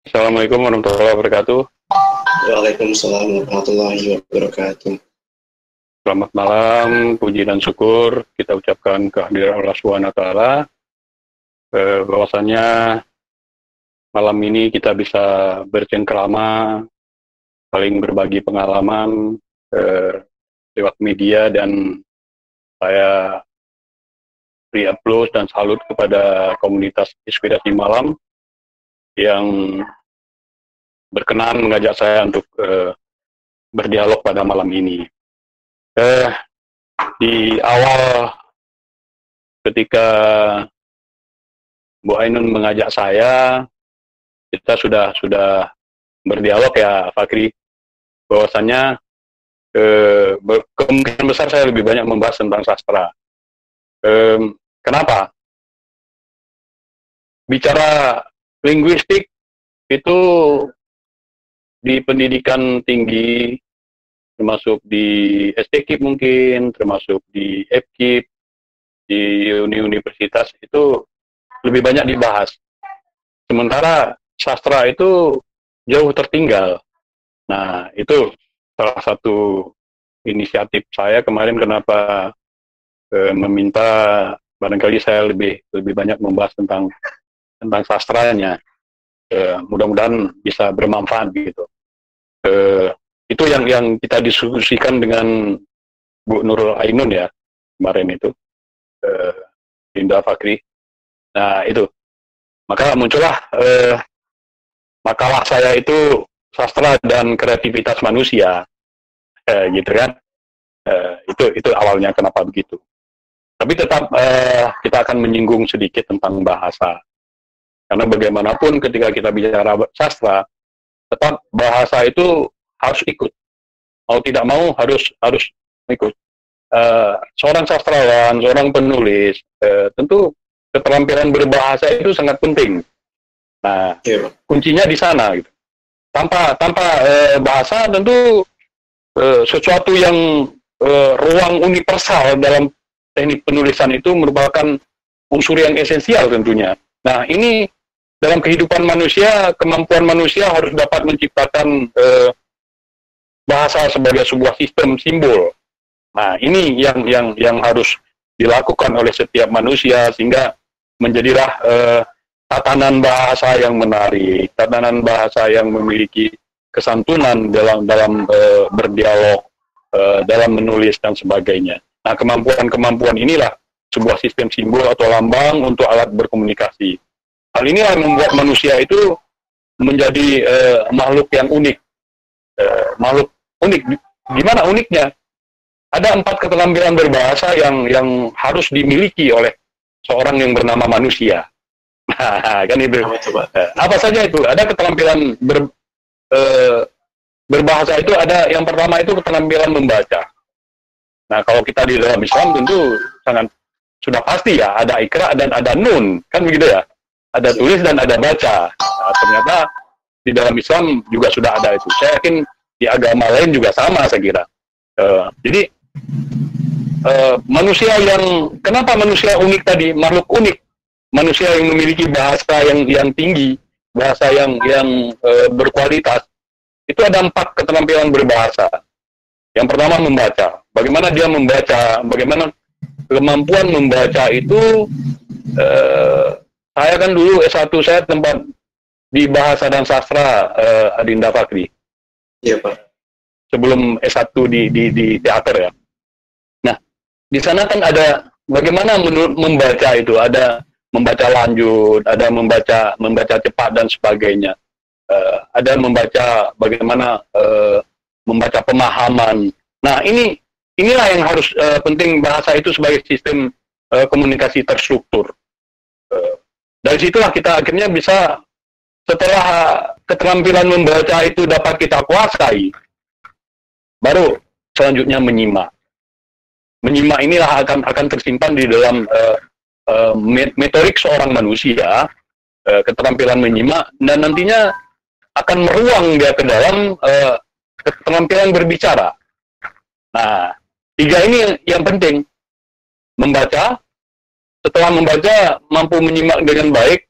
Assalamualaikum warahmatullahi wabarakatuh. Waalaikumsalam warahmatullahi wabarakatuh. Selamat malam, puji dan syukur kita ucapkan kehadiran Allah Subhanahu wa taala. Bahwasannya malam ini kita bisa bercengkrama, saling berbagi pengalaman lewat media, dan saya beri aplaus dan salut kepada komunitas Inspirasi Malam yang berkenan mengajak saya untuk berdialog pada malam ini. Di awal ketika Bu Ainun mengajak saya, kita sudah berdialog ya, Fakri, bahwasannya kemungkinan besar saya lebih banyak membahas tentang sastra. Kenapa? Bicara linguistik itu di pendidikan tinggi, termasuk di STKIP mungkin, termasuk di FKIP, di universitas, itu lebih banyak dibahas. Sementara sastra itu jauh tertinggal. Nah, itu salah satu inisiatif saya kemarin kenapa meminta barangkali saya lebih banyak membahas tentang sastranya. Mudah-mudahan bisa bermanfaat gitu. Itu yang kita diskusikan dengan Bu Nurul Ainun ya kemarin itu, Dinda Fakri. Nah itu, maka muncullah makalah saya itu sastra dan kreativitas manusia, gitu kan. Itu awalnya kenapa begitu. Tapi tetap kita akan menyinggung sedikit tentang bahasa, karena bagaimanapun ketika kita bicara sastra, tetap bahasa itu harus ikut, mau tidak mau harus ikut. Seorang sastrawan, seorang penulis, tentu keterampilan berbahasa itu sangat penting. Nah, kuncinya di sana gitu. Tanpa bahasa tentu sesuatu yang ruang universal dalam teknik penulisan itu merupakan unsur yang esensial tentunya. Nah, ini dalam kehidupan manusia, kemampuan manusia harus dapat menciptakan bahasa sebagai sebuah sistem simbol. Nah, ini yang harus dilakukan oleh setiap manusia, sehingga menjadilah tatanan bahasa yang menarik, tatanan bahasa yang memiliki kesantunan dalam berdialog, dalam menulis dan sebagainya. Nah, kemampuan inilah sebuah sistem simbol atau lambang untuk alat berkomunikasi. Hal inilah yang membuat manusia itu menjadi makhluk yang unik. Makhluk unik. Gimana uniknya? Ada 4 keterampilan berbahasa yang harus dimiliki oleh seorang yang bernama manusia. Nah, kan itu. Apa saja itu? Ada keterampilan berbahasa itu, ada yang pertama itu keterampilan membaca. Nah, kalau kita di dalam Islam tentu sangat sudah pasti ya, ada ikra dan ada nun, kan begitu ya. Ada tulis dan ada baca. Nah, ternyata di dalam Islam juga sudah ada itu. Saya yakin di agama lain juga sama, saya kira. Jadi manusia yang, kenapa manusia unik tadi, makhluk unik, manusia yang memiliki bahasa yang tinggi, bahasa yang berkualitas, itu ada 4 keterampilan berbahasa. Yang pertama membaca. Bagaimana dia membaca, bagaimana kemampuan membaca itu. Saya kan dulu S1 saya tempat di bahasa dan sastra, Adinda Fakri. Iya, Pak. Sebelum S1 di teater ya. Nah, di sana kan ada bagaimana membaca itu, ada membaca lanjut, ada membaca cepat dan sebagainya. Ada membaca bagaimana membaca pemahaman. Nah, inilah yang harus penting bahasa itu sebagai sistem komunikasi terstruktur. Dari situlah kita akhirnya bisa, setelah keterampilan membaca itu dapat kita kuasai, baru selanjutnya menyimak. Menyimak inilah akan tersimpan di dalam motorik seorang manusia, keterampilan menyimak, dan nantinya akan meruang dia ke dalam keterampilan berbicara. Nah, 3 ini yang penting. Membaca, setelah membaca mampu menyimak dengan baik.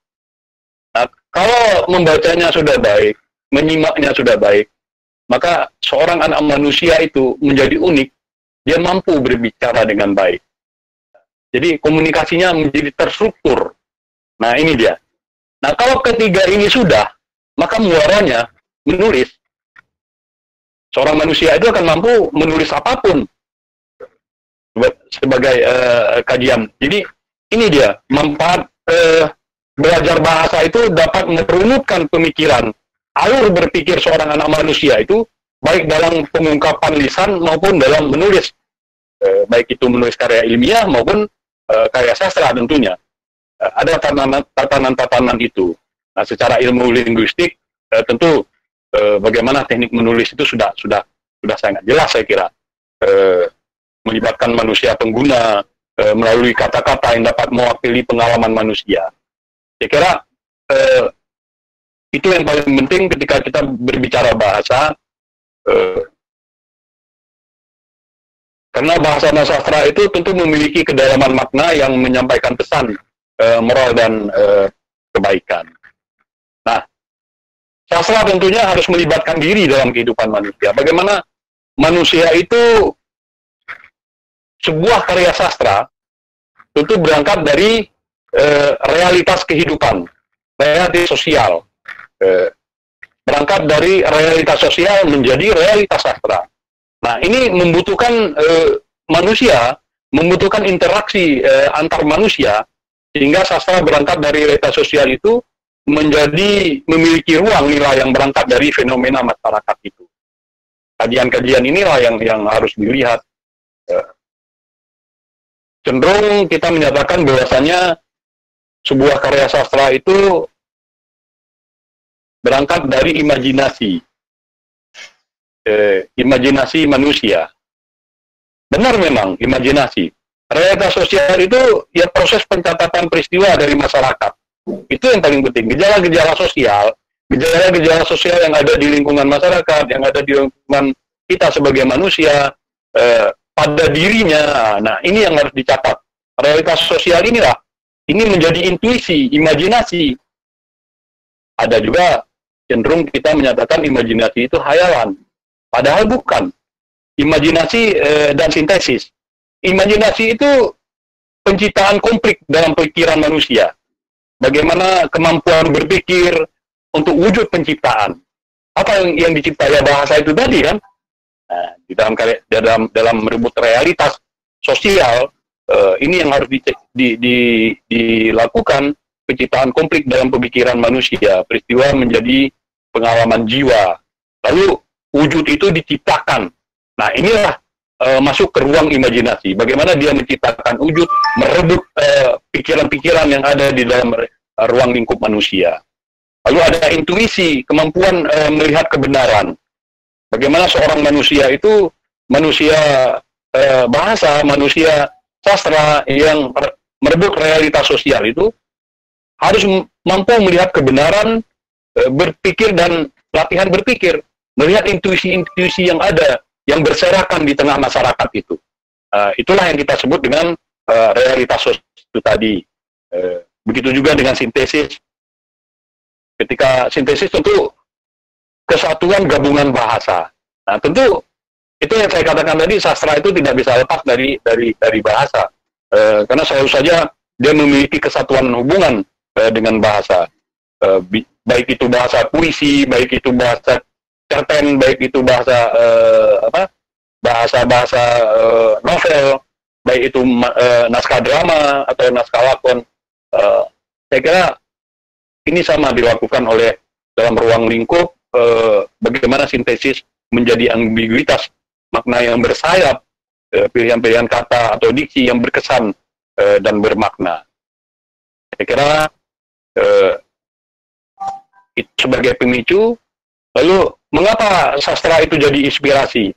Nah, Kalau membacanya sudah baik, menyimaknya sudah baik, maka seorang anak manusia itu menjadi unik, dia mampu berbicara dengan baik. Jadi komunikasinya menjadi terstruktur. Nah ini dia. Nah kalau ketiga ini sudah, maka muaranya menulis. Seorang manusia itu akan mampu menulis apapun sebagai kajian. Jadi ini dia, manfaat belajar bahasa itu dapat merunutkan pemikiran, alur berpikir seorang anak manusia itu, baik dalam pengungkapan lisan maupun dalam menulis, baik itu menulis karya ilmiah maupun karya sastra tentunya. Ada tatanan-tatanan itu. Nah, secara ilmu linguistik tentu bagaimana teknik menulis itu sudah sangat jelas saya kira. Melibatkan manusia pengguna melalui kata-kata yang dapat mewakili pengalaman manusia. Saya kira itu yang paling penting ketika kita berbicara bahasa. Karena bahasa dan sastra itu tentu memiliki kedalaman makna yang menyampaikan pesan moral dan kebaikan. Nah, sastra tentunya harus melibatkan diri dalam kehidupan manusia. Bagaimana manusia itu, sebuah karya sastra tentu berangkat dari realitas kehidupan, realitas sosial. Berangkat dari realitas sosial menjadi realitas sastra. Nah, ini membutuhkan manusia, membutuhkan interaksi antar manusia, sehingga sastra berangkat dari realitas sosial itu menjadi memiliki ruang nilai yang berangkat dari fenomena masyarakat itu. Kajian-kajian inilah yang harus dilihat. Cenderung kita menyatakan bahwasanya sebuah karya sastra itu berangkat dari imajinasi. Imajinasi manusia. Benar memang, imajinasi. Realitas sosial itu ya proses pencatatan peristiwa dari masyarakat. Itu yang paling penting. Gejala-gejala sosial yang ada di lingkungan masyarakat, yang ada di lingkungan kita sebagai manusia, pada dirinya. Nah, ini yang harus dicatat. Realitas sosial inilah, ini menjadi intuisi, imajinasi. Ada juga cenderung kita menyatakan imajinasi itu hayalan. Padahal bukan. Imajinasi dan sintesis. Imajinasi itu penciptaan konflik dalam pikiran manusia. Bagaimana kemampuan berpikir untuk wujud penciptaan. Apa yang dicipta ya bahasa itu tadi kan? Nah, dalam merebut realitas sosial, ini yang harus dilakukan, penciptaan konflik dalam pemikiran manusia. Peristiwa menjadi pengalaman jiwa. Lalu wujud itu diciptakan. Nah, inilah masuk ke ruang imajinasi. Bagaimana dia menciptakan wujud, merebut pikiran-pikiran yang ada di dalam ruang lingkup manusia. Lalu ada intuisi, kemampuan melihat kebenaran. Bagaimana seorang manusia itu, manusia bahasa, manusia sastra yang merebut realitas sosial itu, harus mampu melihat kebenaran, berpikir dan latihan berpikir. Melihat intuisi-intuisi yang ada, yang berserakan di tengah masyarakat itu. Itulah yang kita sebut dengan realitas sosial itu tadi. Begitu juga dengan sintesis. Ketika sintesis tentu kesatuan gabungan bahasa. Nah, tentu itu yang saya katakan tadi, sastra itu tidak bisa lepas dari bahasa. Karena selalu saja dia memiliki kesatuan hubungan dengan bahasa. Baik itu bahasa puisi, baik itu bahasa cerpen, baik itu bahasa bahasa novel, baik itu naskah drama atau naskah lakon. Saya kira ini sama dilakukan oleh dalam ruang lingkup, bagaimana sintesis menjadi ambiguitas, makna yang bersayap, pilihan-pilihan kata atau diksi yang berkesan dan bermakna. Saya kira itu sebagai pemicu. Lalu mengapa sastra itu jadi inspirasi?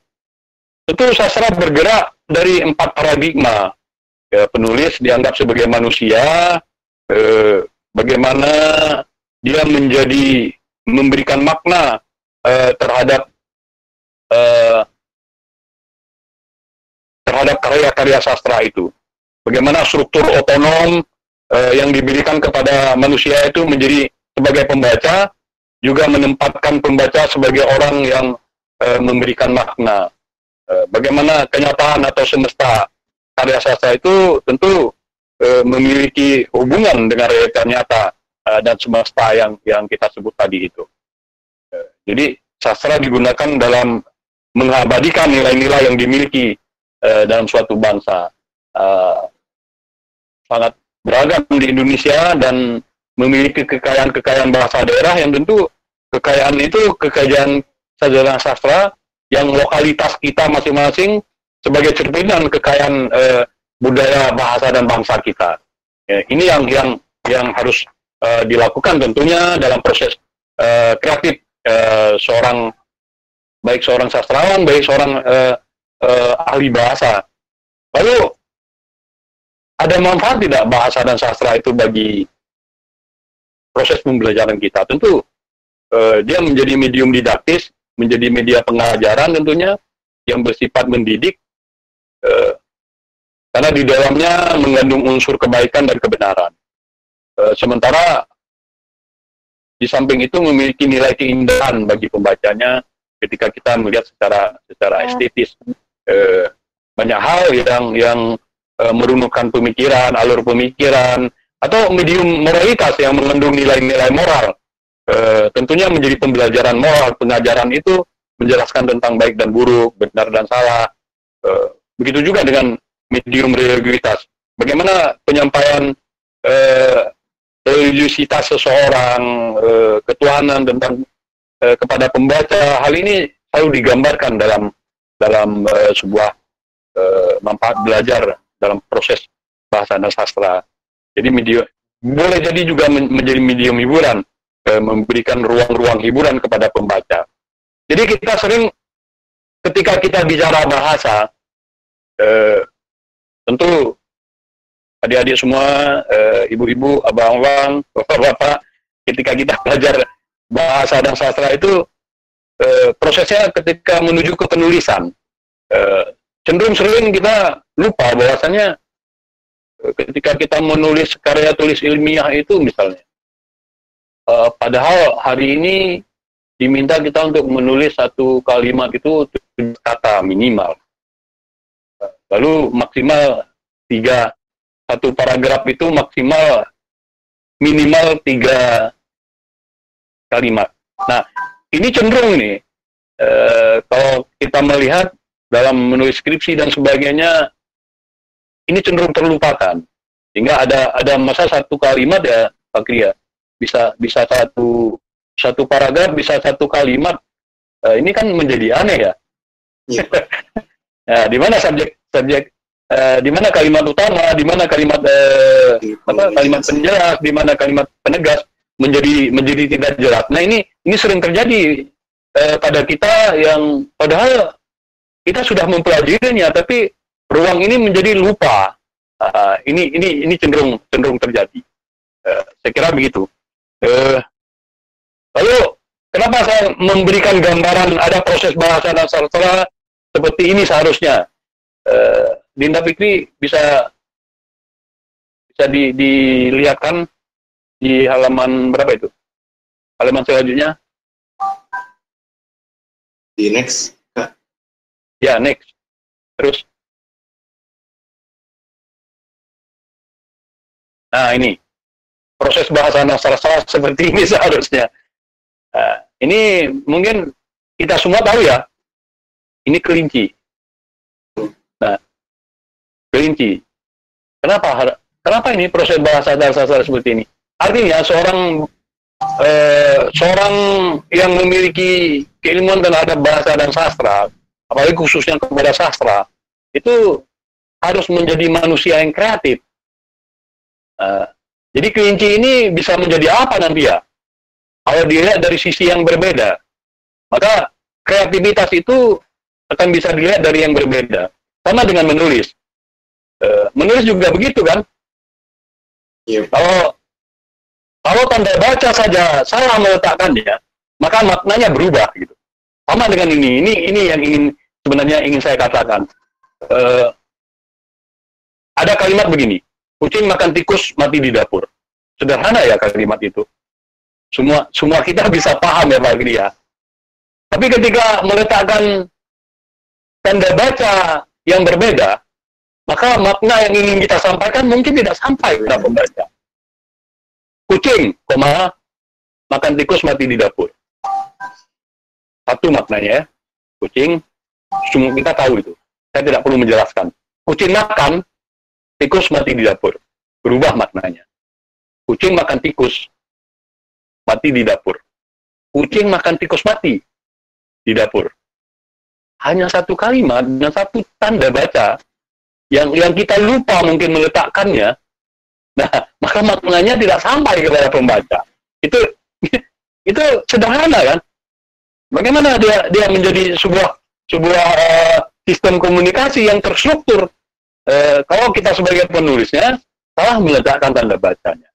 Tentu sastra bergerak dari 4 paradigma. Penulis dianggap sebagai manusia, bagaimana dia memberikan makna terhadap karya-karya sastra itu. Bagaimana struktur otonom yang diberikan kepada manusia itu menjadi sebagai pembaca juga menempatkan pembaca sebagai orang yang memberikan makna. Bagaimana kenyataan atau semesta karya sastra itu tentu memiliki hubungan dengan realita nyata dan semesta yang kita sebut tadi itu. Jadi sastra digunakan dalam mengabadikan nilai-nilai yang dimiliki dalam suatu bangsa. Sangat beragam di Indonesia dan memiliki kekayaan-kekayaan bahasa daerah yang tentu kekayaan itu kekayaan sarjana sastra yang lokalitas kita masing-masing sebagai cerminan kekayaan budaya, bahasa, dan bangsa kita. Ini yang harus dilakukan tentunya dalam proses kreatif baik seorang sastrawan, baik seorang ahli bahasa. Lalu ada manfaat tidak bahasa dan sastra itu bagi proses pembelajaran kita? Tentu dia menjadi medium didaktis, menjadi media pengajaran tentunya yang bersifat mendidik, karena di dalamnya mengandung unsur kebaikan dan kebenaran. Sementara di samping itu memiliki nilai keindahan bagi pembacanya ketika kita melihat secara estetis. Banyak hal yang meruntuhkan pemikiran, alur pemikiran, atau medium moralitas yang mengandung nilai-nilai moral. Tentunya menjadi pembelajaran moral, pengajaran itu menjelaskan tentang baik dan buruk, benar dan salah. Begitu juga dengan medium religiusitas. Bagaimana penyampaian religiusitas seseorang, ketuhanan tentang kepada pembaca, hal ini selalu digambarkan dalam sebuah manfaat belajar dalam proses bahasa dan sastra. Jadi boleh jadi juga menjadi medium hiburan, memberikan ruang-ruang hiburan kepada pembaca. Jadi kita sering ketika kita bicara bahasa, tentu adik-adik semua, ibu-ibu, abang-abang, bapak-bapak, ketika kita belajar bahasa dan sastra itu prosesnya ketika menuju ke penulisan, cenderung sering kita lupa bahwasanya ketika kita menulis karya tulis ilmiah itu misalnya, padahal hari ini diminta kita untuk menulis satu kalimat itu 7 kata minimal, lalu maksimal 3, satu paragraf itu maksimal minimal 3 kalimat. Nah, ini cenderung nih, kalau kita melihat dalam menulis skripsi dan sebagainya, ini cenderung terlupakan. Sehingga ada masa satu kalimat ya, Pak Kria, bisa satu paragraf, bisa 1 kalimat. Ini kan menjadi aneh ya. Nah, di mana subjek, di mana kalimat utama, di mana kalimat kalimat penjelas, di mana kalimat penegas menjadi tidak jelas. Nah, ini sering terjadi pada kita yang padahal kita sudah mempelajarinya, tapi ruang ini menjadi lupa. Ini cenderung terjadi. Saya kira begitu. Lalu kenapa saya memberikan gambaran ada proses bahasa dan sastra seperti ini seharusnya? Dinda Fikri bisa dilihatkan di halaman berapa itu? Halaman selanjutnya? Di next, Kak. Ya, next. Terus. Nah, ini. Proses bahasa dan sastra seperti ini seharusnya. Ini mungkin kita semua tahu ya. Ini kelinci. Nah, kelinci. Kenapa ini proses bahasa dan sastra seperti ini? Artinya seorang yang memiliki keilmuan terhadap bahasa dan sastra, apalagi khususnya kepada sastra, itu harus menjadi manusia yang kreatif. Jadi kelinci ini bisa menjadi apa nanti ya? Kalau dilihat dari sisi yang berbeda, maka kreativitas itu akan bisa dilihat dari yang berbeda. Sama dengan menulis. Menulis juga begitu kan? Iya. Kalau tanda baca saja salah meletakkannya, maka maknanya berubah gitu. Sama dengan ini yang sebenarnya ingin saya katakan. Ada kalimat begini, kucing makan tikus mati di dapur. Sederhana ya kalimat itu. semua kita bisa paham ya Pak Giri ya. Tapi ketika meletakkan tanda baca yang berbeda, maka makna yang ingin kita sampaikan mungkin tidak sampai kepada pembaca. Kucing, makan tikus mati di dapur. Satu maknanya ya, kucing, semua kita tahu itu. Saya tidak perlu menjelaskan. Kucing makan, tikus mati di dapur. Berubah maknanya. Kucing makan tikus, mati di dapur. Kucing makan tikus mati di dapur. Hanya satu kalimat dan satu tanda baca yang kita lupa mungkin meletakkannya. Nah, maka maknanya tidak sampai kepada pembaca. Itu sederhana kan? Bagaimana dia menjadi sebuah sistem komunikasi yang terstruktur kalau kita sebagai penulisnya salah meletakkan tanda bacanya.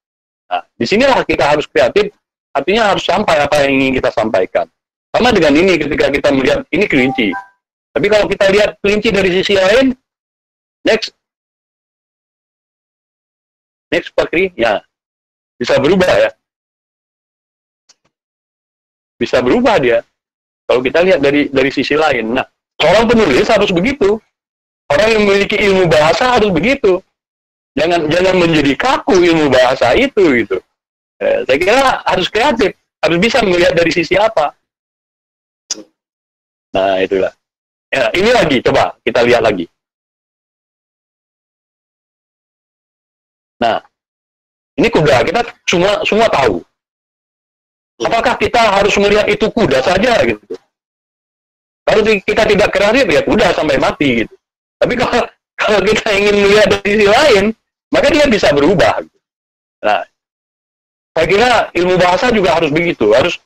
Nah, disinilah kita harus kreatif, artinya harus sampai apa yang ingin kita sampaikan. Sama dengan ini ketika kita melihat ini kelinci. Tapi kalau kita lihat kelinci dari sisi lain, next Pak Kri, ya bisa berubah ya. Bisa berubah dia. Kalau kita lihat dari sisi lain. Nah, seorang penulis harus begitu. Orang yang memiliki ilmu bahasa harus begitu. Jangan menjadi kaku ilmu bahasa itu gitu. Saya kira harus kreatif, harus bisa melihat dari sisi apa. Nah, itulah. Ya, ini lagi, coba kita lihat lagi. Nah, ini kuda, kita semua tahu. Apakah kita harus melihat itu kuda saja gitu? Kalau kita tidak kreatif ya kuda sampai mati gitu. Tapi kalau kita ingin melihat dari sisi lain, maka dia bisa berubah. Gitu. Nah, saya kira ilmu bahasa juga harus begitu. Harus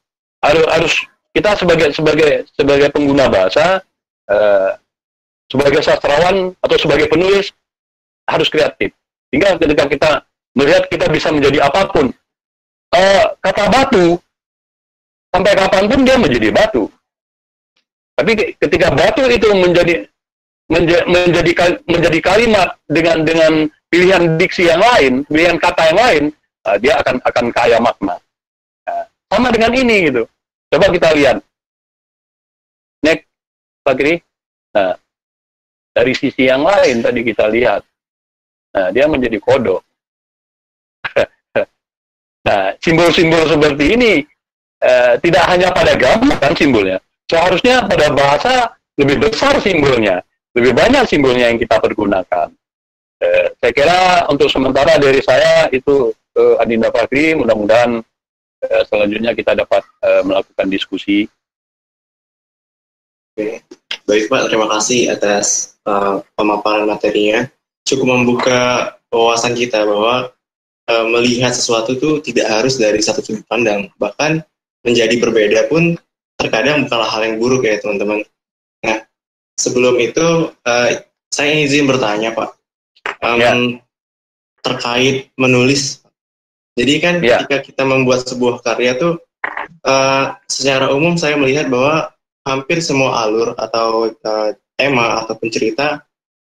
kita sebagai pengguna bahasa, sebagai sastrawan atau sebagai penulis harus kreatif. Sehingga ketika kita melihat kita bisa menjadi apapun. Kata batu sampai kapanpun dia menjadi batu. Tapi ketika batu itu menjadi kalimat dengan pilihan diksi yang lain, pilihan kata yang lain, dia akan kaya makna. Sama dengan ini gitu. Coba kita lihat. Next, Pak Giri. Nah, dari sisi yang lain tadi kita lihat. Nah, dia menjadi kodok. Nah, simbol-simbol seperti ini tidak hanya pada gambar kan simbolnya. Seharusnya pada bahasa lebih besar simbolnya. Lebih banyak simbolnya yang kita pergunakan. Saya kira untuk sementara dari saya itu Adinda Fakri, mudah-mudahan selanjutnya kita dapat melakukan diskusi. Oke. Baik Pak, terima kasih atas pemaparan materinya. Cukup membuka wawasan kita bahwa melihat sesuatu itu tidak harus dari satu sudut pandang. Bahkan menjadi berbeda pun terkadang bukanlah hal yang buruk ya teman-teman. Nah, sebelum itu saya izin bertanya Pak. Terkait menulis. Jadi kan ketika kita membuat sebuah karya tuh secara umum saya melihat bahwa hampir semua alur atau tema atau pencerita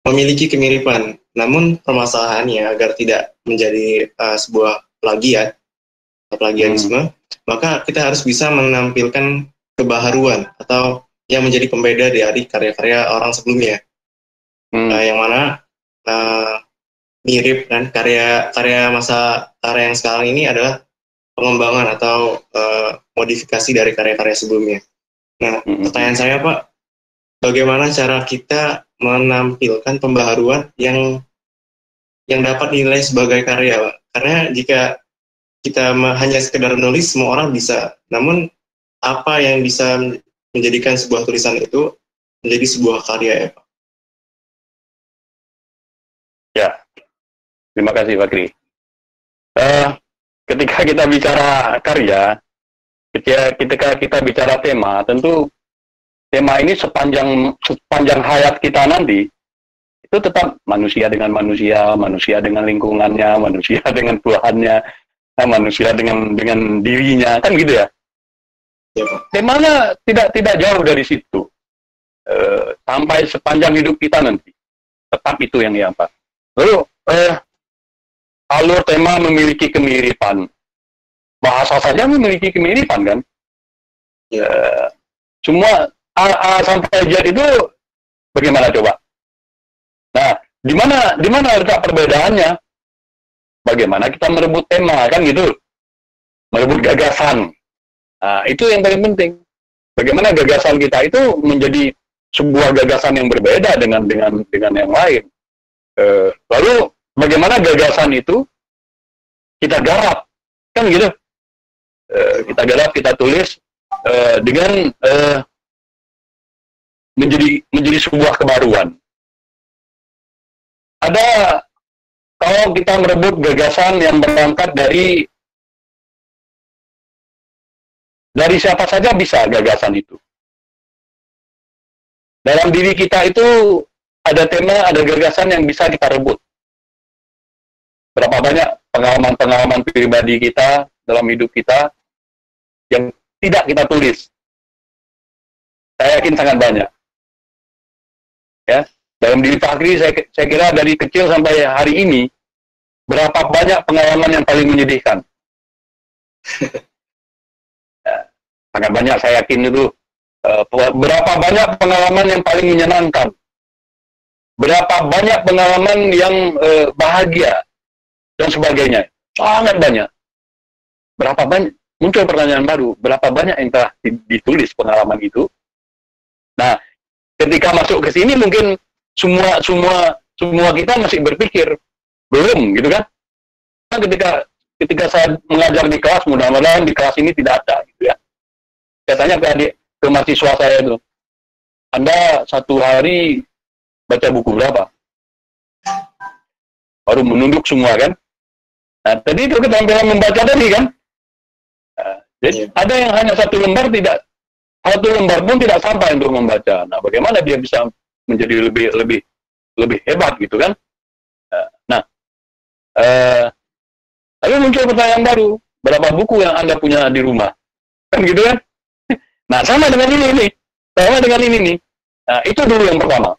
memiliki kemiripan. Namun permasalahannya agar tidak menjadi sebuah plagiat atau plagiarisme, maka kita harus bisa menampilkan kebaharuan atau yang menjadi pembeda dari karya-karya orang sebelumnya. Yang mana mirip kan karya yang sekarang ini adalah pengembangan atau modifikasi dari karya-karya sebelumnya. Nah, pertanyaan saya Pak, bagaimana cara kita menampilkan pembaharuan yang dapat dinilai sebagai karya, Pak? Karena jika kita hanya sekedar menulis, semua orang bisa. Namun, apa yang bisa menjadikan sebuah tulisan itu menjadi sebuah karya, ya, Pak? Ya, terima kasih, Pak Kri. Ketika kita bicara karya, ketika kita bicara tema, tentu tema ini sepanjang hayat kita nanti itu tetap manusia dengan manusia, manusia dengan lingkungannya, manusia dengan Tuhannya, manusia dengan dirinya, kan gitu ya. Temanya tidak jauh dari situ. Sampai sepanjang hidup kita nanti tetap itu yang apa. Lalu alur tema memiliki kemiripan. bahasa saja memiliki kemiripan kan. Semua A sampai Z itu bagaimana coba? Nah, di mana letak perbedaannya? Bagaimana kita merebut tema kan gitu, merebut gagasan. Nah, itu yang paling penting. Bagaimana gagasan kita itu menjadi sebuah gagasan yang berbeda dengan yang lain. Lalu bagaimana gagasan itu kita garap, kan gitu. Kita garap, kita tulis dengan menjadi sebuah kebaruan. Ada, kalau kita merebut gagasan yang berangkat dari siapa saja bisa gagasan itu. Dalam diri kita itu ada tema, ada gagasan yang bisa kita rebut. Berapa banyak pengalaman-pengalaman pribadi kita dalam hidup kita yang tidak kita tulis. Saya yakin sangat banyak. Ya, dalam diri Fahri, saya kira dari kecil sampai hari ini, berapa banyak pengalaman yang paling menyedihkan. Sangat banyak, saya yakin itu. Berapa banyak pengalaman yang paling menyenangkan. Berapa banyak pengalaman yang bahagia, dan sebagainya. Sangat banyak. Berapa banyak, muncul pertanyaan baru, berapa banyak yang telah ditulis pengalaman itu. Nah, ketika masuk ke sini mungkin semua kita masih berpikir belum gitu kan. Nah, ketika saya mengajar di kelas, mudah-mudahan di kelas ini tidak ada gitu ya. Saya tanya ke mahasiswa saya itu, Anda satu hari baca buku berapa? Baru menunduk semua kan. Nah, tadi itu keterampilan membaca tadi kan. Jadi ada yang hanya satu lembar pun tidak sampai untuk membaca. Nah, bagaimana dia bisa menjadi lebih hebat gitu kan? Nah, lalu muncul pertanyaan baru, berapa buku yang Anda punya di rumah? Kan gitu kan? Nah, sama dengan ini nih. Nah, itu dulu yang pertama.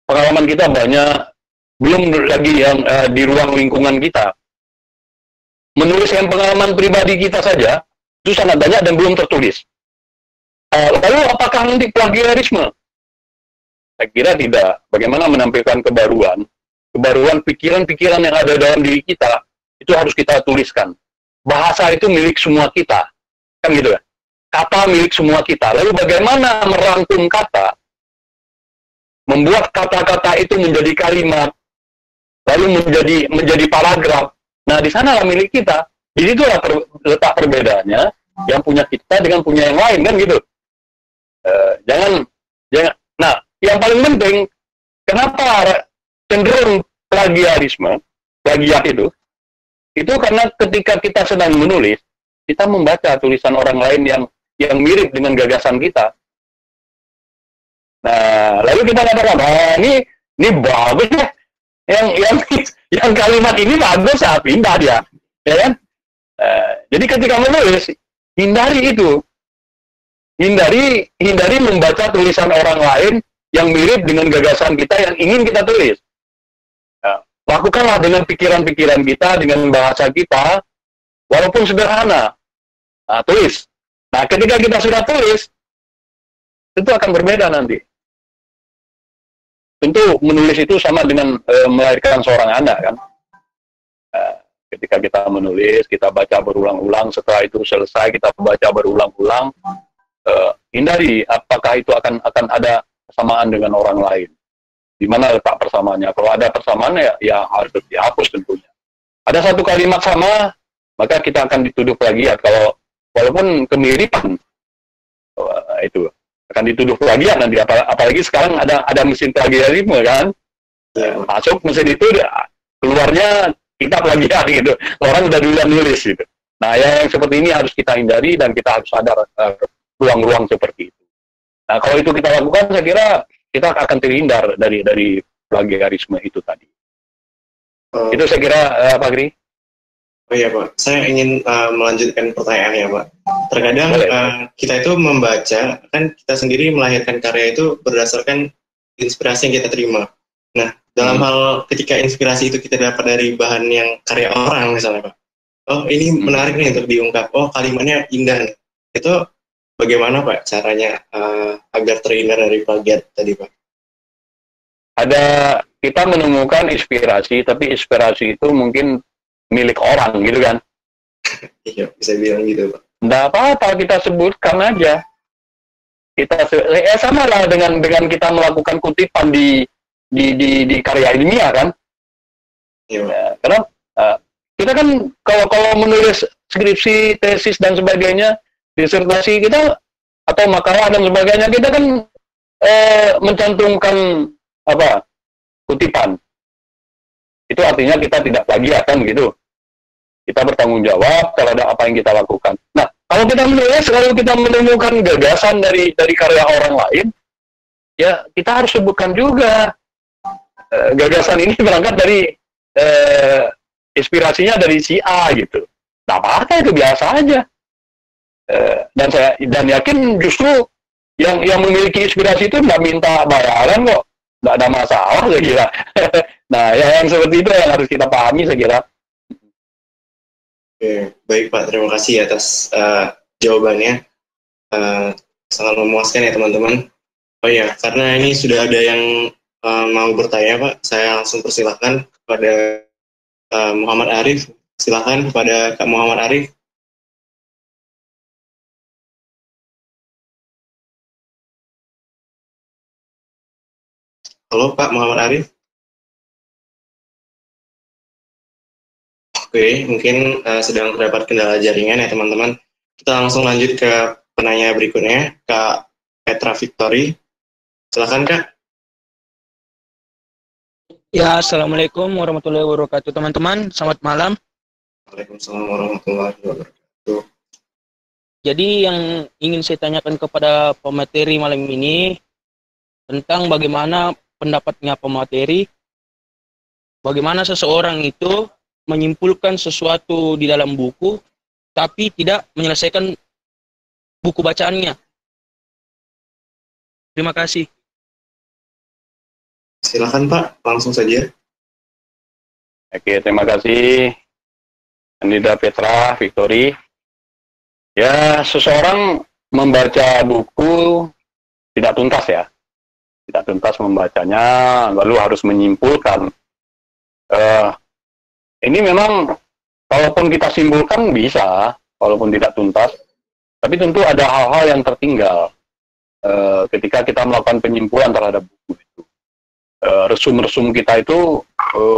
Pengalaman kita banyak, belum lagi yang di ruang lingkungan kita. Menuliskan pengalaman pribadi kita saja itu sangat banyak dan belum tertulis. Lalu apakah nanti plagiarisme? Saya kira tidak. Bagaimana menampilkan kebaruan pikiran-pikiran yang ada dalam diri kita itu harus kita tuliskan. Bahasa itu milik semua kita, kan gitu ya. Kata milik semua kita. Lalu bagaimana merangkum kata, membuat kata-kata itu menjadi kalimat, lalu menjadi paragraf. Nah, di sanalah milik kita. Di situlah letak perbedaannya yang punya kita dengan punya yang lain, kan gitu. Jangan. Nah, yang paling penting, kenapa cenderung plagiat itu karena ketika kita sedang menulis, kita membaca tulisan orang lain yang mirip dengan gagasan kita. Nah, lalu kita katakan, ini bagus ya. Yang kalimat ini bagus, pindah dia, ya kan? Jadi ketika menulis, hindari itu, hindari membaca tulisan orang lain yang mirip dengan gagasan kita yang ingin kita tulis. Lakukanlah dengan pikiran-pikiran kita, dengan bahasa kita, walaupun sederhana. Tulis. Nah, ketika kita sudah tulis, itu akan berbeda nanti. Tentu menulis itu sama dengan melahirkan seorang anak kan. Ketika kita menulis, kita baca berulang-ulang, setelah itu selesai kita baca berulang-ulang, hindari apakah itu akan ada persamaan dengan orang lain. Di mana letak persamaannya? Kalau ada persamaannya ya harus dihapus tentunya. Ada satu kalimat sama, maka kita akan dituduh plagiat. Kalau walaupun kemiripan itu akan dituduh plagiat nanti, apalagi sekarang ada mesin plagiarisme kan. Masuk mesin itu keluarnya kita plagiat gitu. Orang udah duluan nulis gitu. Nah, yang seperti ini harus kita hindari dan kita harus sadar ruang-ruang seperti itu. Nah, kalau itu kita lakukan, saya kira kita akan terhindar dari plagiarisme itu tadi. Itu saya kira, Pak Gri. Oh iya Pak, saya ingin melanjutkan pertanyaannya Pak. Terkadang kita itu membaca, kan kita sendiri melahirkan karya itu berdasarkan inspirasi yang kita terima. Nah, dalam hal ketika inspirasi itu kita dapat dari bahan yang karya orang misalnya Pak, oh ini menarik nih untuk diungkap, oh kalimatnya indah nih. Itu bagaimana Pak caranya agar terhindar dari plagiat tadi Pak? Ada, kita menemukan inspirasi, tapi inspirasi itu mungkin milik orang gitu kan. Iya, bisa bilang gitu Pak. Nggak apa-apa, kita sebutkan aja. Sama lah dengan kita melakukan kutipan di karya ilmiah kan. Iya Pak. Ya, karena kita kan kalau menulis skripsi, tesis dan sebagainya, disertasi kita atau makalah dan sebagainya, kita kan mencantumkan apa, kutipan. Itu artinya kita tidak plagiat kan gitu. Kita bertanggung jawab terhadap apa yang kita lakukan. Nah, kalau kita menulis, kalau kita menemukan gagasan dari karya orang lain, ya kita harus sebutkan juga gagasan ini berangkat dari inspirasinya dari si A gitu. Nah, apa itu biasa aja. Dan yakin justru yang memiliki inspirasi itu nggak minta bayaran kok, nggak ada masalah saya kira. Nah, yang seperti itu yang harus kita pahami saya kira. Oke, baik Pak, terima kasih atas jawabannya. Sangat memuaskan ya teman-teman. Oh ya, karena ini sudah ada yang mau bertanya Pak, saya langsung persilahkan kepada Muhammad Arif. Silakan kepada Kak Muhammad Arif. Halo Pak Muhammad Arif. Oke, mungkin sedang terdapat kendala jaringan ya teman-teman. Kita langsung lanjut ke penanya berikutnya, Kak Petra Victory. Silakan Kak. Ya, Assalamualaikum warahmatullahi wabarakatuh teman-teman. Selamat malam. Waalaikumsalam warahmatullahi wabarakatuh. Jadi yang ingin saya tanyakan kepada pemateri malam ini tentang bagaimana pendapatnya pemateri, bagaimana seseorang itu menyimpulkan sesuatu di dalam buku tapi tidak menyelesaikan buku bacaannya. Terima kasih. Silakan Pak, langsung saja. Oke, terima kasih Andida Petra Victory. Ya, seseorang membaca buku tidak tuntas ya, tidak tuntas membacanya, lalu harus menyimpulkan. Ini memang, walaupun kita simpulkan bisa, walaupun tidak tuntas, tapi tentu ada hal-hal yang tertinggal ketika kita melakukan penyimpulan terhadap buku itu. Resum-resum kita itu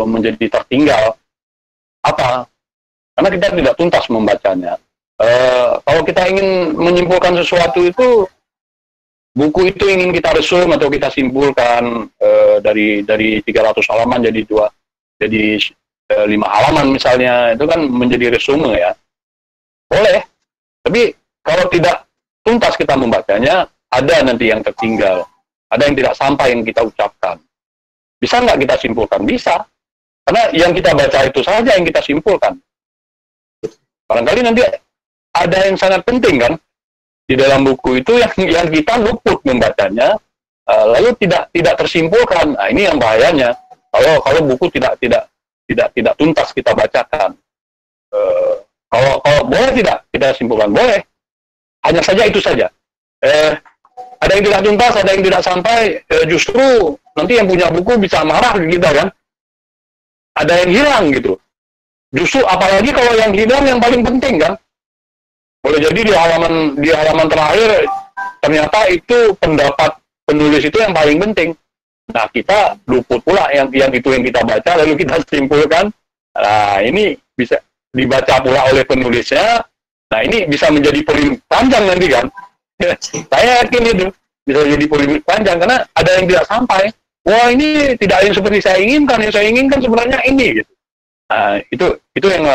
menjadi tertinggal. Apa? Karena kita tidak tuntas membacanya. Kalau kita ingin menyimpulkan sesuatu itu, buku itu ingin kita resum atau kita simpulkan dari 300 halaman jadi 5 halaman misalnya, itu kan menjadi resume ya. Boleh. Tapi kalau tidak tuntas kita membacanya, ada nanti yang tertinggal. Ada yang tidak sampai yang kita ucapkan. Bisa nggak kita simpulkan? Bisa. Karena yang kita baca itu saja yang kita simpulkan. Barangkali nanti ada yang sangat penting kan di dalam buku itu yang kita luput membacanya, lalu tidak tersimpulkan. Nah, ini yang bahayanya. Kalau buku tidak tuntas kita bacakan. Kalau boleh tidak kita simpulkan, boleh. Hanya saja itu saja. Ada yang tidak tuntas, ada yang tidak sampai. Justru nanti yang punya buku bisa marah kita kan. Ada yang hilang gitu. Justru apalagi kalau yang hilang yang paling penting kan. Boleh jadi di halaman terakhir ternyata itu pendapat penulis itu yang paling penting. Nah, kita luput pula yang itu yang kita baca lalu kita simpulkan. Nah, ini bisa dibaca pula oleh penulisnya. Nah, ini bisa menjadi polemik panjang nanti kan. Saya yakin itu bisa jadi polemik panjang karena ada yang tidak sampai. Wah, ini tidak yang seperti saya inginkan. Yang saya inginkan sebenarnya ini gitu. Nah, itu yang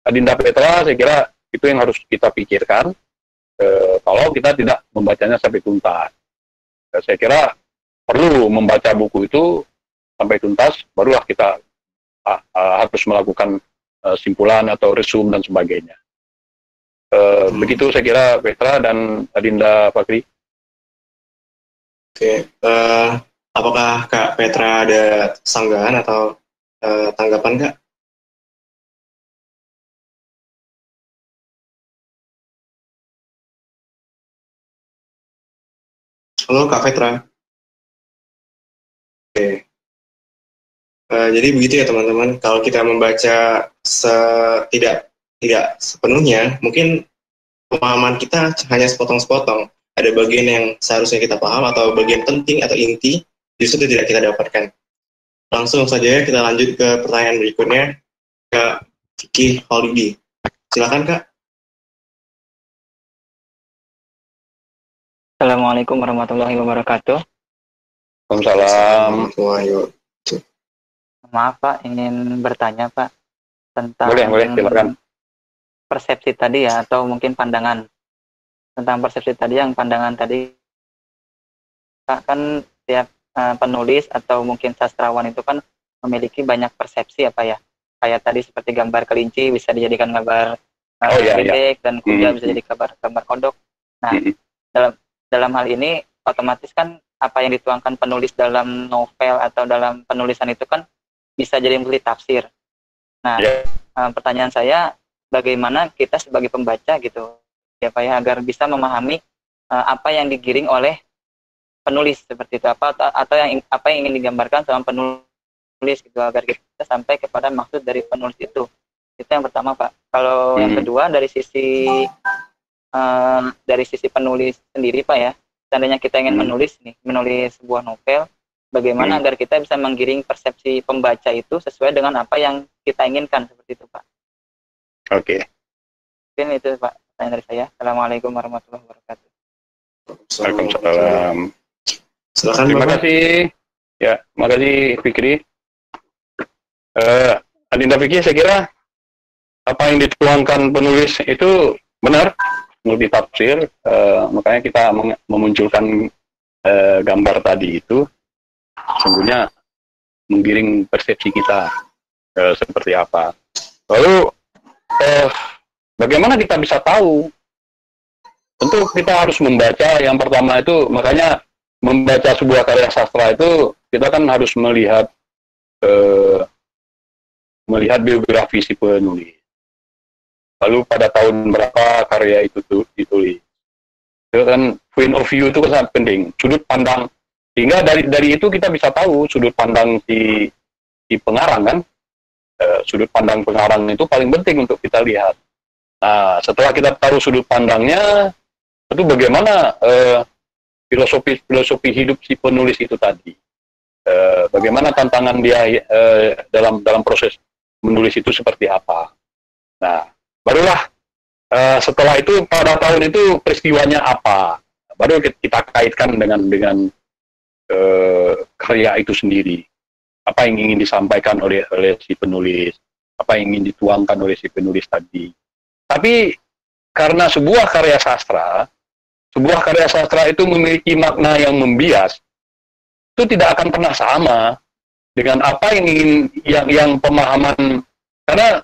Adinda Petra saya kira itu yang harus kita pikirkan kalau kita tidak membacanya sampai tuntas. Saya kira perlu membaca buku itu sampai tuntas, barulah kita harus melakukan simpulan atau resume dan sebagainya. Begitu saya kira Petra dan Adinda Fakri. Oke, apakah Kak Petra ada sanggahan atau tanggapan Kak? Halo Kak Petra. Oke. Jadi begitu ya teman-teman. Kalau kita membaca tidak sepenuhnya, mungkin pemahaman kita hanya sepotong-sepotong. Ada bagian yang seharusnya kita paham atau bagian penting atau inti justru tidak kita dapatkan. Langsung saja kita lanjut ke pertanyaan berikutnya, Kak Vicky Holidi. Silakan Kak. Assalamualaikum warahmatullahi wabarakatuh. Waalaikumsalam. Maaf Pak, ingin bertanya Pak tentang Boleh, silakan. persepsi tadi ya, atau mungkin pandangan tentang persepsi tadi, yang pandangan tadi Pak, kan tiap penulis atau mungkin sastrawan itu kan memiliki banyak persepsi apa ya, kayak tadi seperti gambar kelinci bisa dijadikan gambar bebek, dan kuda bisa jadi gambar kodok. Nah, dalam hal ini otomatis kan apa yang dituangkan penulis dalam novel atau dalam penulisan itu kan bisa jadi multi tafsir. Nah, pertanyaan saya, bagaimana kita sebagai pembaca gitu ya Pak ya, agar bisa memahami apa yang digiring oleh penulis seperti itu, atau apa yang ingin digambarkan sama penulis gitu, agar kita sampai kepada maksud dari penulis itu. Itu yang pertama Pak. Kalau yang kedua dari sisi penulis sendiri Pak ya, seandainya kita ingin menulis sebuah novel, bagaimana agar kita bisa menggiring persepsi pembaca itu sesuai dengan apa yang kita inginkan, seperti itu Pak. Oke. Mungkin itu Pak pertanyaan dari saya. Assalamualaikum warahmatullahi wabarakatuh. Waalaikumsalam. Silakan Terima Bapak. kasih. Ya, terima kasih Fikri. Adinda Fikri, saya kira apa yang dituangkan penulis itu benar, multi tafsir. Makanya kita memunculkan gambar tadi itu sesungguhnya menggiring persepsi kita seperti apa. Lalu bagaimana kita bisa tahu? Tentu kita harus membaca. Yang pertama itu, makanya membaca sebuah karya sastra itu kita kan harus melihat biografi si penulis. Lalu pada tahun berapa karya itu ditulis. Itu kan point of view itu sangat penting. Sudut pandang. Sehingga dari itu kita bisa tahu sudut pandang si pengarang kan. Sudut pandang pengarang itu paling penting untuk kita lihat. Nah, setelah kita tahu sudut pandangnya, itu bagaimana filosofi hidup si penulis itu tadi. Bagaimana tantangan dia dalam proses menulis itu seperti apa. Nah, barulah setelah itu pada tahun itu peristiwanya apa. Baru kita kaitkan dengan karya itu sendiri. Apa yang ingin disampaikan oleh si penulis, apa yang ingin dituangkan oleh si penulis tadi. Tapi karena sebuah karya sastra itu memiliki makna yang membias, itu tidak akan pernah sama dengan apa yang ingin yang pemahaman. Karena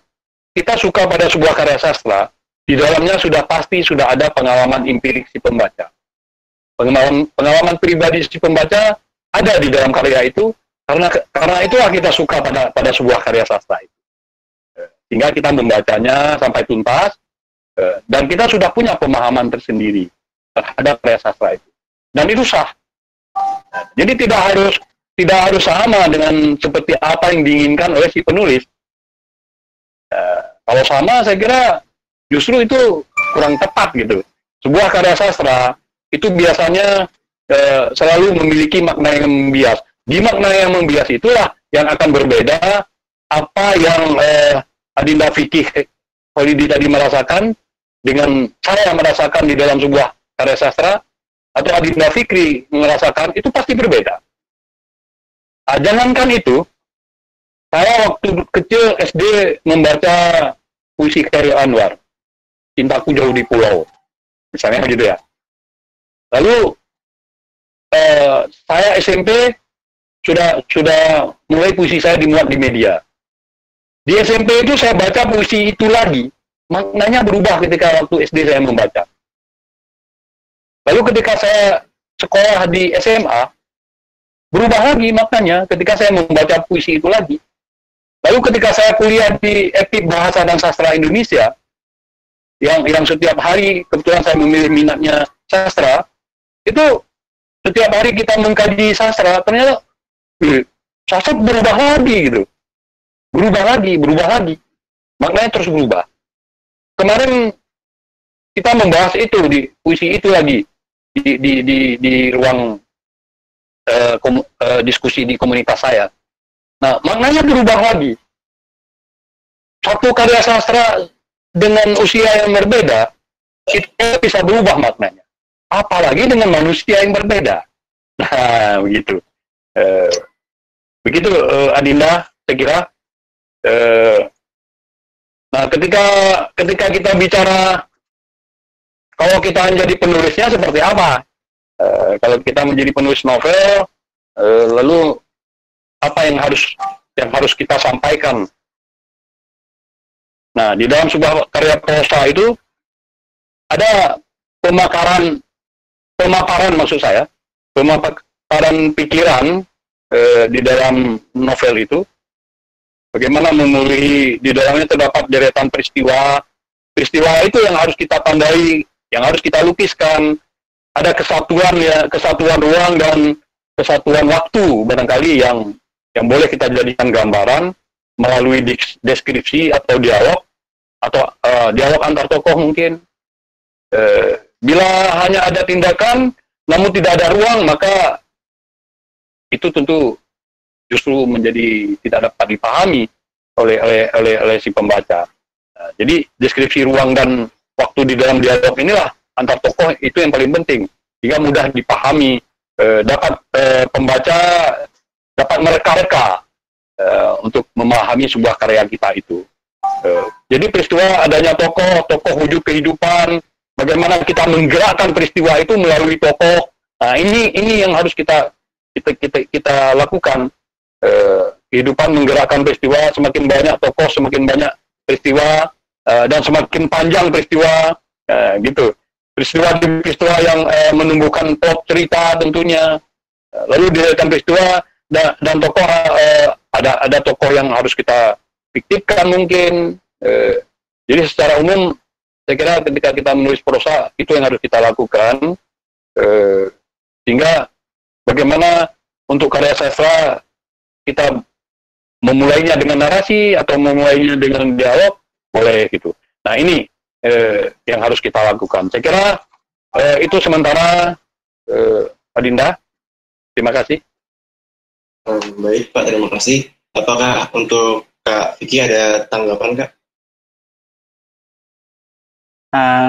kita suka pada sebuah karya sastra, di dalamnya sudah pasti sudah ada pengalaman empirik si pembaca. Pengalaman pribadi si pembaca ada di dalam karya itu. Karena itulah kita suka pada sebuah karya sastra itu. Sehingga kita membacanya sampai tuntas, dan kita sudah punya pemahaman tersendiri terhadap karya sastra itu. Dan itu sah. Jadi tidak harus sama dengan seperti apa yang diinginkan oleh si penulis. Kalau sama, saya kira justru itu kurang tepat gitu. Sebuah karya sastra itu biasanya selalu memiliki makna yang membias. Di makna yang membias itulah yang akan berbeda apa yang Adinda Vicky Holidi tadi merasakan dengan saya merasakan di dalam sebuah karya sastra, atau Adinda Fikri merasakan, itu pasti berbeda. Jangankan itu, saya waktu kecil SD membaca puisi Khairil Anwar, Cintaku Jauh di Pulau, misalnya gitu ya. Lalu saya SMP sudah mulai puisi saya dimuat di media. Di SMP itu saya baca puisi itu lagi, maknanya berubah ketika waktu SD saya membaca. Lalu ketika saya sekolah di SMA, berubah lagi maknanya ketika saya membaca puisi itu lagi. Lalu ketika saya kuliah di Epik Bahasa dan Sastra Indonesia, yang setiap hari kebetulan saya memilih minatnya sastra, itu setiap hari kita mengkaji sastra, ternyata sastra berubah lagi gitu. Berubah lagi. Maknanya terus berubah. Kemarin kita membahas itu di puisi itu lagi di ruang diskusi di komunitas saya. Nah, maknanya berubah lagi. Satu karya sastra dengan usia yang berbeda, itu bisa berubah maknanya. Apalagi dengan manusia yang berbeda. Nah, begitu. Begitu, Adinda, saya kira. Nah, ketika kita bicara kalau kita menjadi penulisnya seperti apa? Kalau kita menjadi penulis novel, lalu apa yang harus kita sampaikan? Nah, di dalam sebuah karya prosa itu ada pemaparan maksud saya, pemaparan pikiran di dalam novel itu. Bagaimana memulih di dalamnya terdapat deretan peristiwa itu yang harus kita tandai, yang harus kita lukiskan. Ada kesatuan ruang dan kesatuan waktu barangkali yang boleh kita jadikan gambaran melalui deskripsi atau dialog antar tokoh mungkin. Bila hanya ada tindakan namun tidak ada ruang, maka itu tentu justru menjadi tidak dapat dipahami oleh si pembaca. Nah, jadi deskripsi ruang dan waktu di dalam dialog inilah antar tokoh itu yang paling penting, sehingga mudah dipahami, pembaca dapat mereka-reka untuk memahami sebuah karya kita itu. Jadi peristiwa adanya tokoh wujud kehidupan, bagaimana kita menggerakkan peristiwa itu melalui tokoh. Nah, ini yang harus kita lakukan. Kehidupan menggerakkan peristiwa, semakin banyak tokoh, semakin banyak peristiwa, dan semakin panjang peristiwa, gitu. Peristiwa yang menumbuhkan plot cerita tentunya. Lalu di dalam peristiwa dan tokoh, ada tokoh yang harus kita fiktifkan mungkin. Jadi secara umum saya kira ketika kita menulis prosa itu yang harus kita lakukan, sehingga bagaimana untuk karya sastra kita memulainya dengan narasi atau memulainya dengan dialog, boleh gitu. Nah, ini yang harus kita lakukan. Saya kira itu sementara, Adinda. Terima kasih. Baik Pak, terima kasih. Apakah untuk Kak Vicky ada tanggapan, Kak?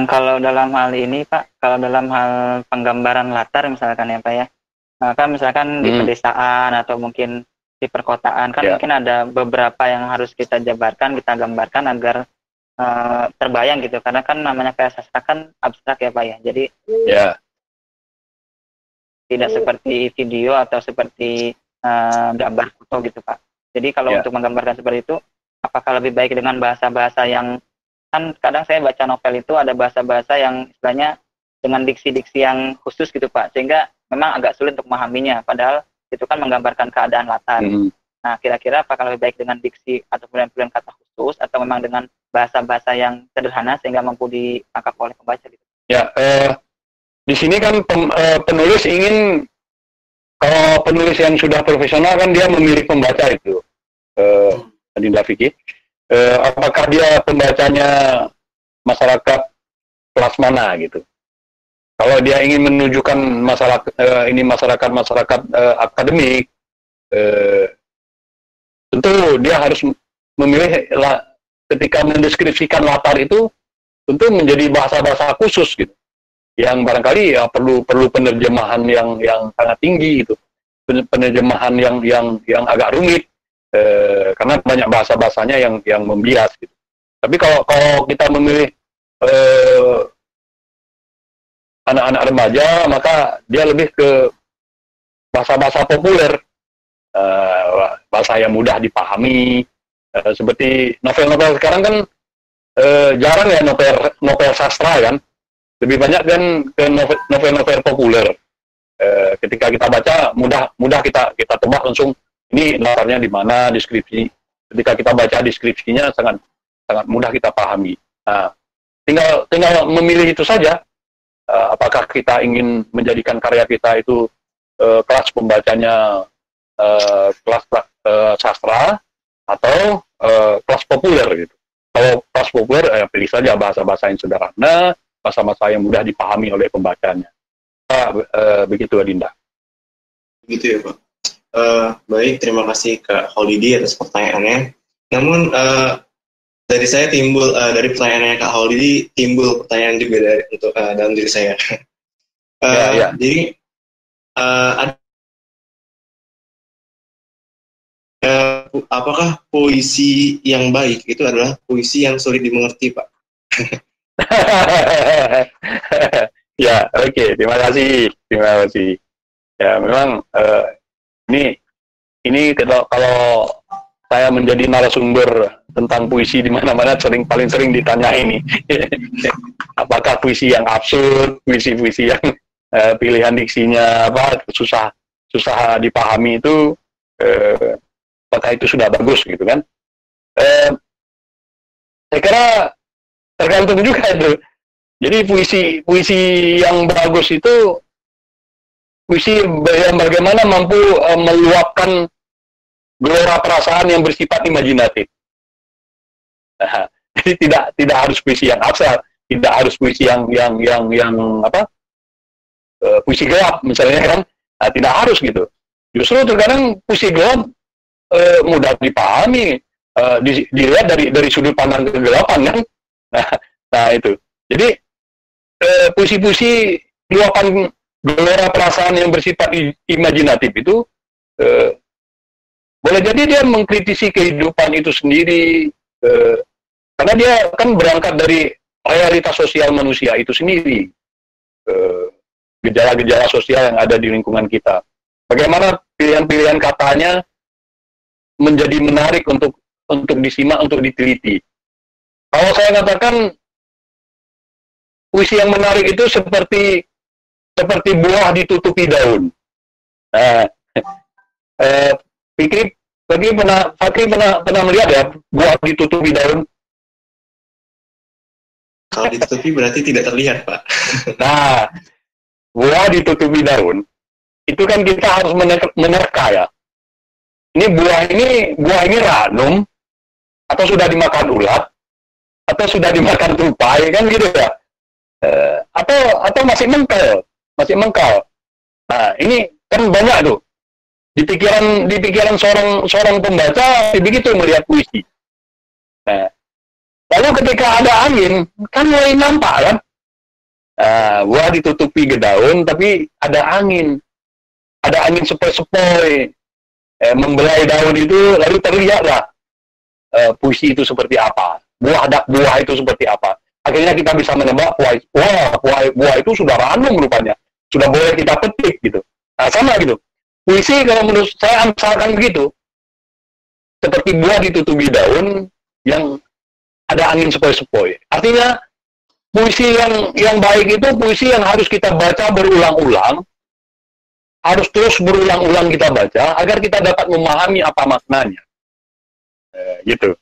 Kalau dalam hal ini Pak, kalau dalam hal penggambaran latar misalkan ya Pak ya, kan misalkan di pedesaan atau mungkin di perkotaan kan mungkin ada beberapa yang harus kita jabarkan, kita gambarkan agar terbayang gitu, karena kan namanya kayak sastra kan abstrak ya Pak ya, jadi tidak seperti video atau seperti gambar foto gitu Pak. Jadi kalau untuk menggambarkan seperti itu, apakah lebih baik dengan bahasa-bahasa yang, kan kadang saya baca novel itu ada bahasa-bahasa yang istilahnya dengan diksi-diksi yang khusus gitu Pak, sehingga memang agak sulit untuk memahaminya, padahal itu kan menggambarkan keadaan latar. Nah, kira-kira apakah lebih baik dengan diksi atau pilihan-pilihan kata khusus, atau memang dengan bahasa-bahasa yang sederhana sehingga mampu ditangkap oleh pembaca gitu? Ya, di sini kan penulis ingin, kalau penulis yang sudah profesional kan dia memilih pembaca itu, Adinda Vicky. Apakah dia pembacanya masyarakat kelas mana gitu? Kalau dia ingin menunjukkan masyarakat akademik, tentu dia harus memilih ketika mendeskripsikan latar itu tentu menjadi bahasa-bahasa khusus gitu, yang barangkali ya perlu penerjemahan yang sangat tinggi gitu, penerjemahan yang agak rumit, karena banyak bahasa-bahasanya yang membias gitu. Tapi kalau kita memilih anak-anak remaja, maka dia lebih ke bahasa-bahasa populer, bahasa yang mudah dipahami, seperti novel-novel sekarang kan jarang ya novel sastra kan, lebih banyak kan ke novel-novel populer. Ketika kita baca mudah kita tebak langsung ini latarnya di mana, deskripsi. Ketika kita baca deskripsinya sangat mudah kita pahami. Nah, tinggal memilih itu saja. Apakah kita ingin menjadikan karya kita itu kelas pembacanya kelas sastra atau kelas populer gitu. Kalau kelas populer pilih saja bahasa-bahasa yang sederhana, bahasa-bahasa yang mudah dipahami oleh pembacanya. Begitu Adinda. Begitu ya Pak. Baik, terima kasih Kak Holidy atas pertanyaannya. Namun dari saya timbul dari pertanyaannya Kak Holidy timbul pertanyaan juga untuk dalam diri saya. Jadi apakah puisi yang baik itu adalah puisi yang sulit dimengerti, Pak? Ya, oke, terima kasih. Ya, memang ini kalau saya menjadi narasumber tentang puisi di mana-mana paling sering ditanya ini. Apakah puisi yang absurd, puisi-puisi yang pilihan diksinya susah dipahami itu apakah itu sudah bagus gitu kan? Saya kira tergantung juga itu. Jadi puisi yang bagus itu puisi yang bagaimana mampu meluapkan gelora perasaan yang bersifat imajinatif. Nah, jadi tidak harus puisi yang abstrak, tidak harus puisi yang puisi gelap misalnya kan, nah, tidak harus gitu. Justru terkadang puisi gelap mudah dipahami, dilihat dari sudut pandang kegelapan kan. Nah itu. Jadi puisi-puisi luapan gelora perasaan yang bersifat imajinatif itu boleh jadi dia mengkritisi kehidupan itu sendiri, karena dia kan berangkat dari realitas sosial manusia itu sendiri, gejala-gejala sosial yang ada di lingkungan kita. Bagaimana pilihan-pilihan katanya menjadi menarik untuk disimak, untuk diteliti. Kalau saya katakan puisi yang menarik itu seperti buah ditutupi daun. Nah, Fakri pernah melihat ya buah ditutupi daun? Kalau ditutupi berarti tidak terlihat, Pak. Nah, buah ditutupi daun itu kan kita harus menerka ya. Ini buah ini ranum atau sudah dimakan ulat atau sudah dimakan tupai kan gitu ya. Atau masih mengkal. Nah, ini kan banyak tuh. Di pikiran seorang pembaca begitu melihat puisi. Nah, lalu ketika ada angin, kan mulai nampak kan? Buah ditutupi daun, tapi ada angin sepoi-sepoi, membelai daun itu, lalu terlihatlah puisi itu seperti apa, buah itu seperti apa. Akhirnya kita bisa menebak, buah itu sudah ranum rupanya, sudah boleh kita petik gitu. Nah, sama gitu. Puisi kalau menurut saya misalkan begitu, seperti buah ditutupi daun yang ada angin sepoi-sepoi. Artinya puisi yang baik itu puisi yang harus kita baca berulang-ulang, harus terus berulang-ulang kita baca agar kita dapat memahami apa maknanya. Gitu.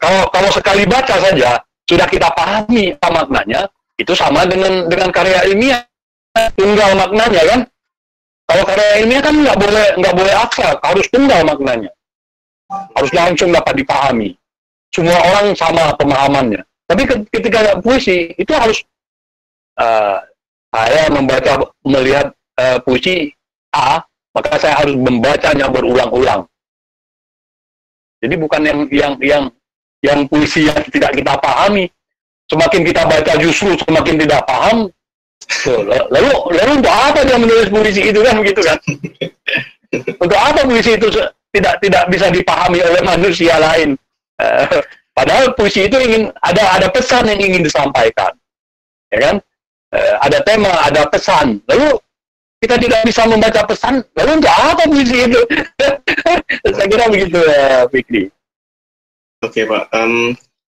Kalau sekali baca saja sudah kita pahami apa maknanya, itu sama dengan karya ilmiah, tunggal maknanya kan. Kalau karya ilmiah kan nggak boleh abstrak, harus tunggal maknanya, harus langsung dapat dipahami. Semua orang sama pemahamannya. Tapi ketika puisi itu harus saya melihat puisi A, maka saya harus membacanya berulang-ulang. Jadi bukan yang puisi yang tidak kita pahami. Semakin kita baca justru semakin tidak paham. Lalu untuk apa dia menulis puisi itu kan begitu kan? Untuk apa puisi itu tidak bisa dipahami oleh manusia lain? Padahal puisi itu ada pesan yang ingin disampaikan, ya kan? Ada tema, ada pesan. Lalu kita tidak bisa membaca pesan, lalu untuk apa puisi itu? Saya kira begitu, Fikri. Oke Pak.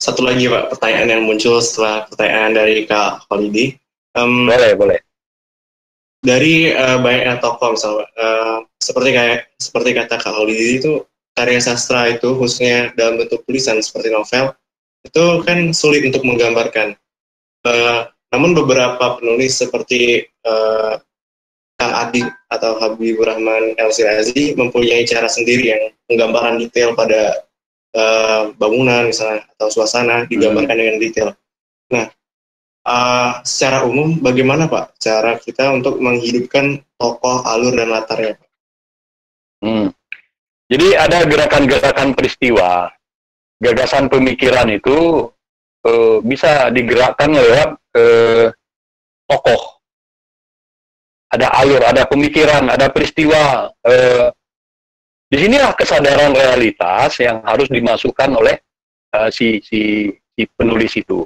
Satu lagi Pak, pertanyaan yang muncul setelah pertanyaan dari Kak Holidy. Boleh. Dari banyaknya tokoh misalnya, seperti kata Kak Holidy itu, karya sastra itu khususnya dalam bentuk tulisan seperti novel itu kan sulit untuk menggambarkan. Namun beberapa penulis seperti Kang Habib atau Habibur Rahman El-Shirazi mempunyai cara sendiri yang penggambaran detail pada bangunan misalnya atau suasana digambarkan dengan detail. Nah, secara umum bagaimana Pak cara kita untuk menghidupkan tokoh, alur dan latarnya Pak? Jadi ada gerakan-gerakan peristiwa, gagasan pemikiran itu bisa digerakkan lewat tokoh. Ada alur, ada pemikiran, ada peristiwa. Disinilah kesadaran realitas yang harus dimasukkan oleh si penulis itu.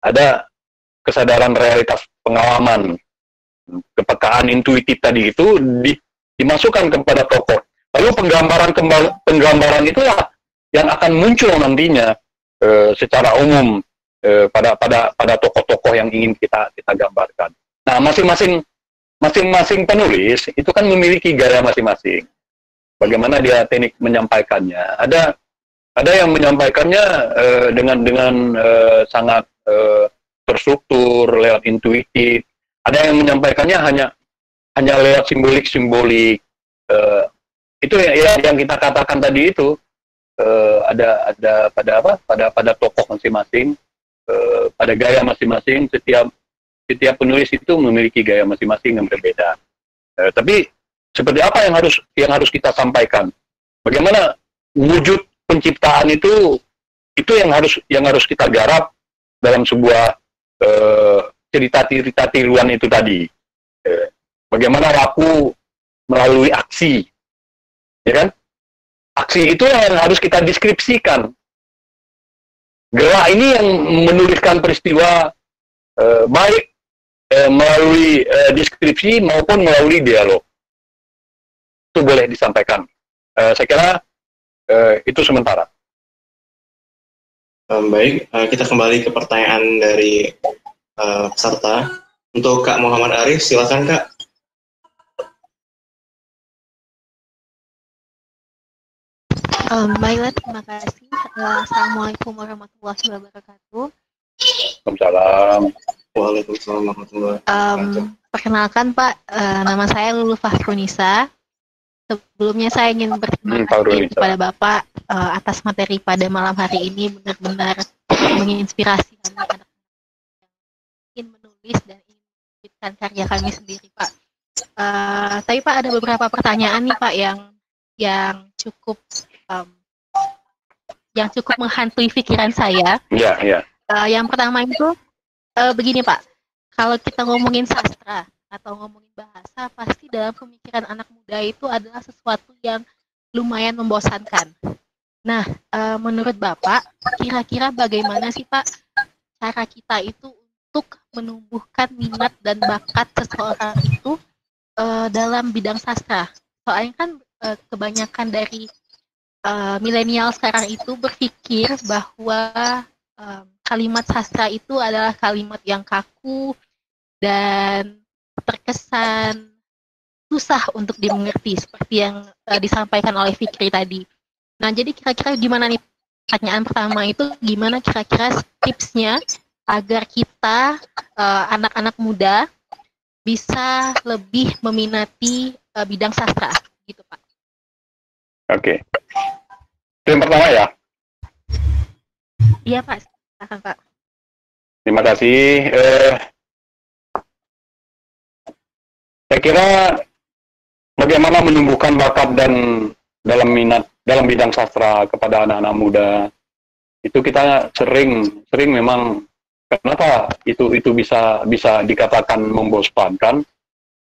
Ada kesadaran realitas pengalaman, kepekaan intuitif tadi itu dimasukkan kepada tokoh. Lalu penggambaran itulah yang akan muncul nantinya secara umum pada tokoh-tokoh yang ingin kita gambarkan. Nah, masing-masing penulis itu kan memiliki gaya masing-masing. Bagaimana dia teknik menyampaikannya? Ada yang menyampaikannya dengan sangat terstruktur, lewat intuitif. Ada yang menyampaikannya hanya lewat simbolik. Itu yang kita katakan tadi itu ada pada tokoh masing-masing, pada gaya masing-masing. Setiap penulis itu memiliki gaya masing-masing yang berbeda. Tapi seperti apa yang harus kita sampaikan? Bagaimana wujud penciptaan itu yang harus kita garap dalam sebuah cerita tiruan itu tadi. Bagaimana laku melalui aksi, ya kan? Aksi itu yang harus kita deskripsikan. Gerak ini yang menuliskan peristiwa baik melalui deskripsi maupun melalui dialog. Itu boleh disampaikan. Saya kira itu sementara. Baik, kita kembali ke pertanyaan dari peserta. Untuk Kak Muhammad Arif, silakan Kak. Baiklah, terima kasih. Assalamualaikum warahmatullahi wabarakatuh. Waalaikumsalam. Waalaikumsalam warahmatullahi wabarakatuh. Perkenalkan Pak, nama saya Lulu Fahrunisa. Sebelumnya saya ingin berterima kasih kepada Bapak atas materi pada malam hari ini, benar-benar menginspirasi kami anak-anak yang ingin menulis dan ingin menerbitkan karya kami sendiri Pak. Tapi Pak, ada beberapa pertanyaan nih Pak yang cukup menghantui pikiran saya. Iya. Yang pertama itu begini Pak, kalau kita ngomongin sastra atau ngomongin bahasa, pasti dalam pemikiran anak muda itu adalah sesuatu yang lumayan membosankan. Nah, menurut Bapak, kira-kira bagaimana sih Pak cara kita itu untuk menumbuhkan minat dan bakat seseorang itu dalam bidang sastra? Soalnya kan kebanyakan dari milenial sekarang itu berpikir bahwa kalimat sastra itu adalah kalimat yang kaku dan terkesan susah untuk dimengerti, seperti yang disampaikan oleh Fikri tadi. Nah, jadi kira-kira gimana nih, pertanyaan pertama itu, gimana kira-kira tipsnya agar kita anak-anak muda bisa lebih meminati bidang sastra, gitu Pak. Oke. Itu yang pertama ya? Iya Pak, silakan Pak. Terima kasih. Saya kira bagaimana menumbuhkan bakat dan dalam minat dalam bidang sastra kepada anak-anak muda, itu kita sering memang, kenapa itu bisa dikatakan membosankan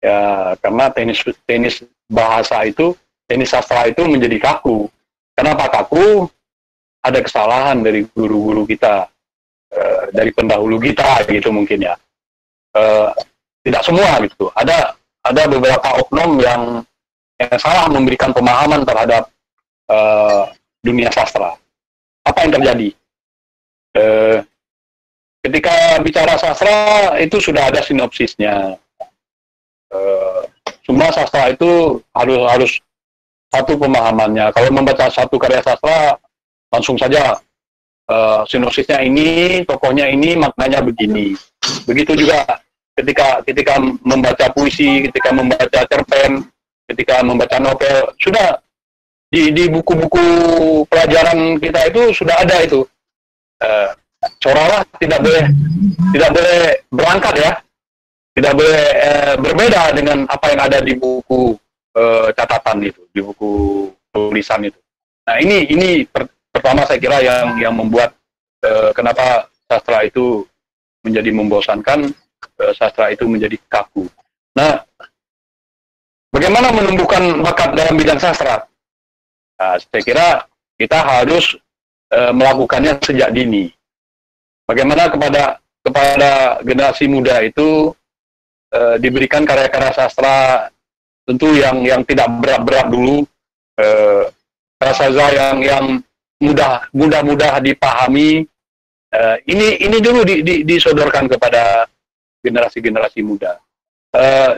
ya, karena teknis bahasa itu, teknis sastra itu menjadi kaku. Kenapa kaku? Ada kesalahan dari guru-guru kita, dari pendahulu kita gitu mungkin ya. Tidak semua gitu. Ada beberapa oknum yang salah memberikan pemahaman terhadap dunia sastra. Apa yang terjadi? Ketika bicara sastra itu sudah ada sinopsisnya. Semua sastra itu harus satu pemahamannya. Kalau membaca satu karya sastra, langsung saja sinopsisnya ini, tokohnya ini, maknanya begini. Begitu juga ketika membaca puisi, ketika membaca cerpen, ketika membaca novel, sudah di buku-buku pelajaran kita itu sudah ada itu. Seolah-olah tidak boleh berangkat ya, tidak boleh berbeda dengan apa yang ada di buku catatan itu, di buku tulisan itu. Nah ini pertama saya kira yang membuat kenapa sastra itu menjadi membosankan, sastra itu menjadi kaku. Nah, bagaimana menumbuhkan bakat dalam bidang sastra? Nah, saya kira kita harus melakukannya sejak dini. Bagaimana kepada generasi muda itu diberikan karya-karya sastra tentu yang tidak berat-berat dulu, sastra yang mudah dipahami. Ini dulu disodorkan kepada generasi-generasi muda.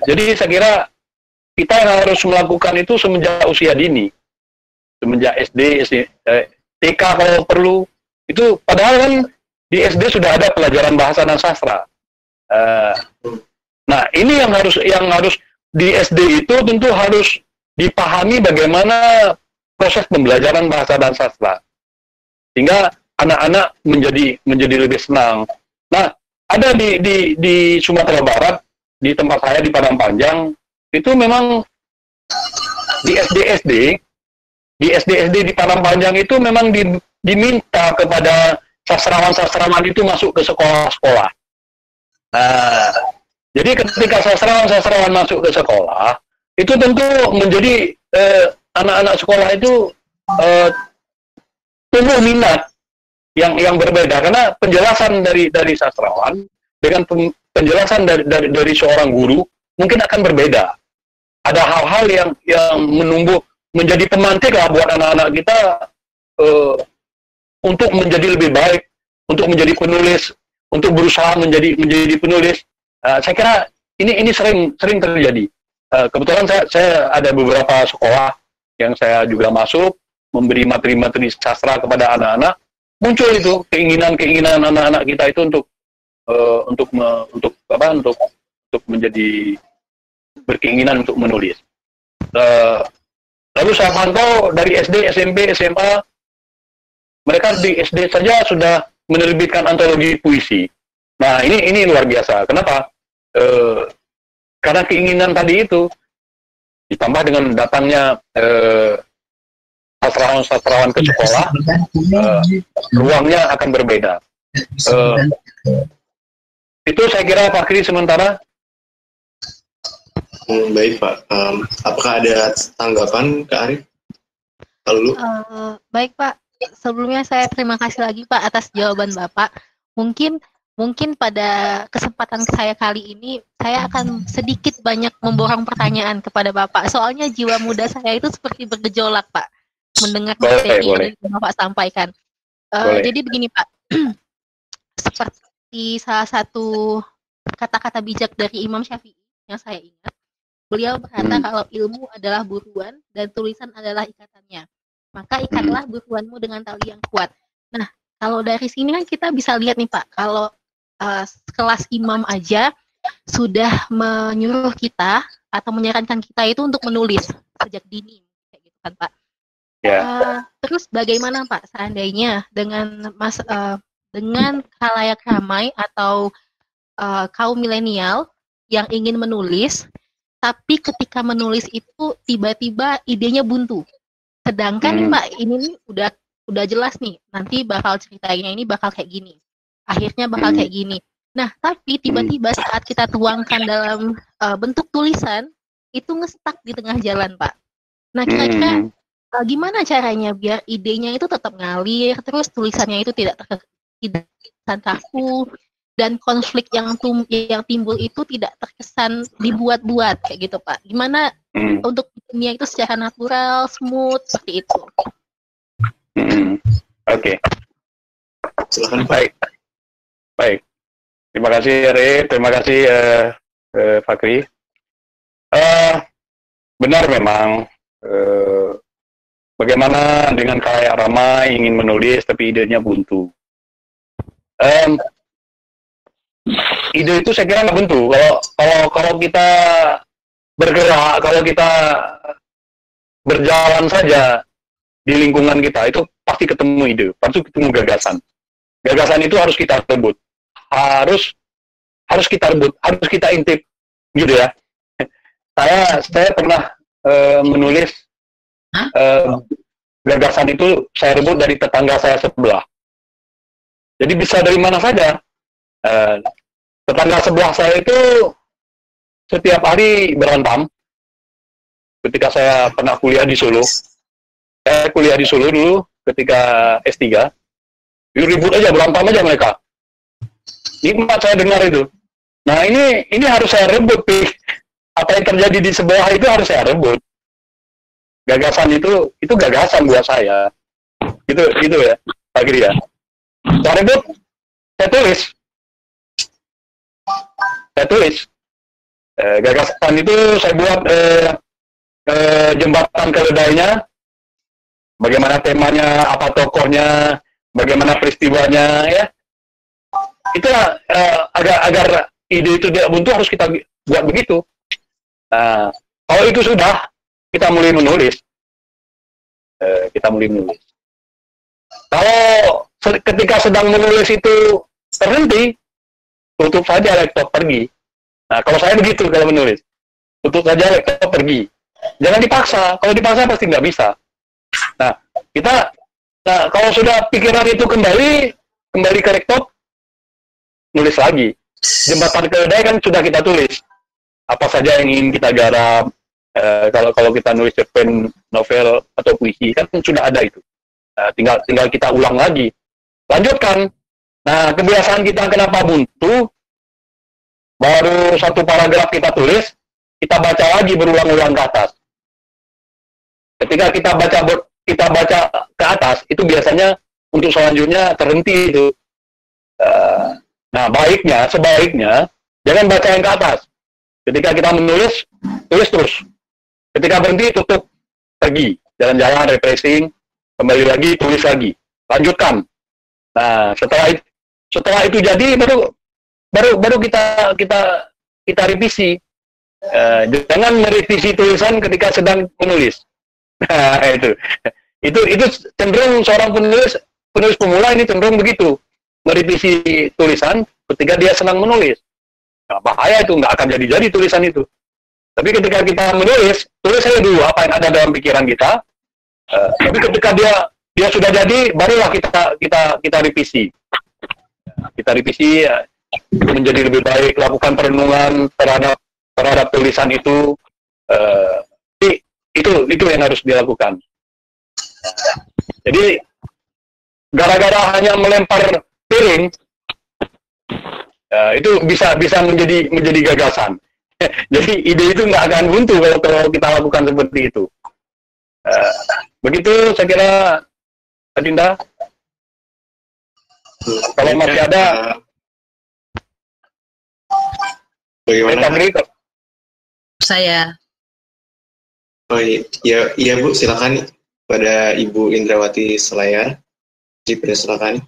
Jadi saya kira kita yang harus melakukan itu semenjak usia dini, semenjak SD, TK kalau perlu. Itu padahal kan di SD sudah ada pelajaran bahasa dan sastra. Nah ini yang harus di SD itu tentu harus dipahami bagaimana proses pembelajaran bahasa dan sastra, sehingga anak-anak menjadi lebih senang. Nah, ada di Sumatera Barat, di tempat saya di Padang Panjang, itu memang di SD di Padang Panjang itu memang diminta kepada sastrawan itu masuk ke sekolah-sekolah. Nah, jadi ketika sastrawan masuk ke sekolah, itu tentu menjadi anak-anak sekolah itu tumbuh minat yang berbeda, karena penjelasan dari sastrawan dengan penjelasan dari seorang guru mungkin akan berbeda. Ada hal-hal yang menjadi pemantik lah buat anak-anak kita untuk menjadi lebih baik, untuk menjadi penulis, untuk berusaha menjadi penulis. Saya kira ini sering terjadi. Kebetulan saya ada beberapa sekolah yang saya juga masuk, memberi materi-materi sastra kepada anak-anak. Muncul itu keinginan anak-anak kita itu untuk menjadi berkeinginan untuk menulis. Lalu saya pantau dari SD, SMP, SMA, mereka di SD saja sudah menerbitkan antologi puisi. Nah ini luar biasa. Kenapa? Karena keinginan tadi itu ditambah dengan datangnya sastrawan ke sekolah, ruangnya akan berbeda. Itu saya kira Pak Kri sementara. Baik Pak, apakah ada tanggapan Kak Arif? Lalu? Baik Pak, sebelumnya saya terima kasih lagi Pak atas jawaban Bapak. Mungkin pada kesempatan saya kali ini saya akan sedikit banyak memborong pertanyaan kepada Bapak. Soalnya jiwa muda saya itu seperti bergejolak Pak, mendengar materi yang Bapak sampaikan. Jadi begini Pak, seperti salah satu kata-kata bijak dari Imam Syafi'i yang saya ingat, beliau berkata kalau ilmu adalah buruan dan tulisan adalah ikatannya, maka ikatlah buruanmu dengan tali yang kuat. Nah, kalau dari sini kan kita bisa lihat nih Pak, kalau kelas imam aja sudah menyuruh kita atau menyarankan kita itu untuk menulis sejak dini, kayak gitu kan Pak. Terus bagaimana Pak seandainya dengan dengan khalayak ramai atau kaum milenial yang ingin menulis, tapi ketika menulis itu tiba-tiba idenya buntu. Sedangkan Pak ini udah jelas nih, nanti bakal ceritanya ini bakal kayak gini, akhirnya bakal kayak gini. Nah, tapi tiba-tiba saat kita tuangkan dalam bentuk tulisan, itu ngestak di tengah jalan Pak. Nah, kira-kira gimana caranya biar idenya itu tetap ngalir, terus tulisannya itu tidak terkesan kaku, dan konflik yang timbul itu tidak terkesan dibuat-buat kayak gitu Pak. Gimana untuk dunia itu secara natural, smooth seperti itu? Oke. Silakan Pak. Baik. Terima kasih Re, terima kasih Fakri. Benar memang. Bagaimana dengan khalayak ramai ingin menulis tapi idenya buntu. ide itu saya kira nggak buntu. Kalau kita bergerak, kalau kita berjalan saja di lingkungan kita, itu pasti ketemu ide, pasti ketemu gagasan. Gagasan itu harus kita rebut, harus kita rebut, harus kita intip, gitu ya. Saya pernah menulis gagasan itu saya rebut dari tetangga saya sebelah. Jadi bisa dari mana saja. Tetangga sebelah saya itu setiap hari berantem. Ketika saya pernah kuliah di Solo, saya kuliah di Solo dulu ketika S3, ribut aja, berantem aja mereka. Nikmat saya dengar itu. Nah ini harus saya rebut, apa yang terjadi di sebelah itu harus saya rebut. Gagasan itu gagasan buat saya. Gitu ya, Pak Giri ya. Saya rebut, saya tulis. Gagasan itu saya buat jembatan keledainya, bagaimana temanya, apa tokohnya, bagaimana peristiwanya, ya. Itulah agar ide itu tidak buntu harus kita buat begitu. Kalau itu sudah, kita mulai menulis. Kalau ketika sedang menulis itu terhenti, tutup saja laptop, pergi. Nah, kalau saya begitu kalau menulis, tutup saja laptop, pergi. Jangan dipaksa. Kalau dipaksa pasti nggak bisa. Nah, kalau sudah pikiran itu kembali ke laptop, nulis lagi. Jembatan keledai kan sudah kita tulis. Apa saja yang ingin kita garap. Kalau kita nulis cerpen, novel atau puisi kan sudah ada itu. Tinggal kita ulang lagi. Lanjutkan. Nah, kebiasaan kita kenapa buntu? Baru satu paragraf kita tulis, kita baca lagi berulang-ulang ke atas. Ketika kita baca ke atas, itu biasanya untuk selanjutnya terhenti itu. Nah, sebaiknya jangan baca yang ke atas. Ketika kita menulis, tulis terus. Ketika berhenti, tutup, pergi, jalan-jalan, refreshing, kembali lagi, tulis lagi, lanjutkan. Nah, setelah itu jadi baru kita revisi. Jangan merevisi tulisan ketika sedang menulis. Nah, itu cenderung seorang penulis pemula ini cenderung begitu, merevisi tulisan ketika dia sedang menulis. Nah, bahaya itu, nggak akan jadi tulisan itu. Tapi ketika kita menulis, tulis saja dulu apa yang ada dalam pikiran kita. Tapi ketika dia sudah jadi, barulah kita revisi. Kita revisi menjadi lebih baik, lakukan perenungan terhadap tulisan itu. Itu yang harus dilakukan. Jadi gara-gara hanya melempar piring, itu bisa menjadi gagasan. Jadi ide itu nggak akan buntu kalau kita lakukan seperti itu. Begitu saya kira, Adinda. Kalau masih ada, bagaimana? Saya. Oh iya Bu, silakan pada Ibu Indrawati Selayar. Silakan.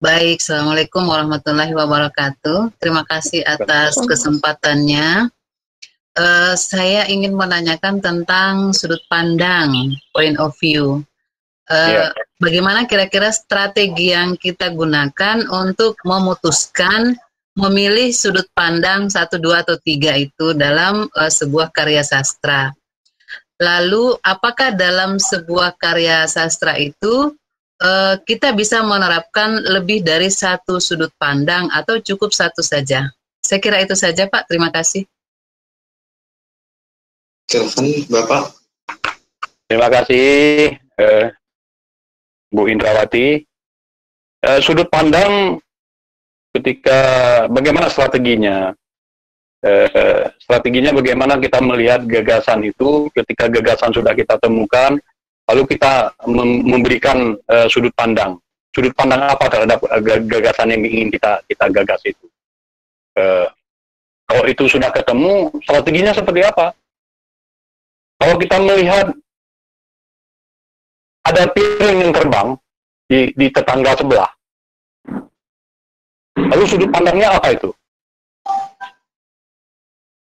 Baik, Assalamualaikum warahmatullahi wabarakatuh. Terima kasih atas kesempatannya. Saya ingin menanyakan tentang sudut pandang, point of view. Bagaimana kira-kira strategi yang kita gunakan untuk memutuskan memilih sudut pandang 1, 2, atau 3 itu dalam sebuah karya sastra. Lalu, apakah dalam sebuah karya sastra itu kita bisa menerapkan lebih dari satu sudut pandang atau cukup satu saja? Saya kira itu saja, Pak. Terima kasih. Silakan, Bapak. Terima kasih, Bu Indrawati. Sudut pandang ketika bagaimana strateginya? Strateginya bagaimana kita melihat gagasan itu ketika gagasan sudah kita temukan, lalu kita memberikan sudut pandang apa terhadap gagasan yang ingin kita gagas itu. Kalau itu sudah ketemu, strateginya seperti apa? Kalau kita melihat ada piring yang terbang di tetangga sebelah, Lalu sudut pandangnya apa itu?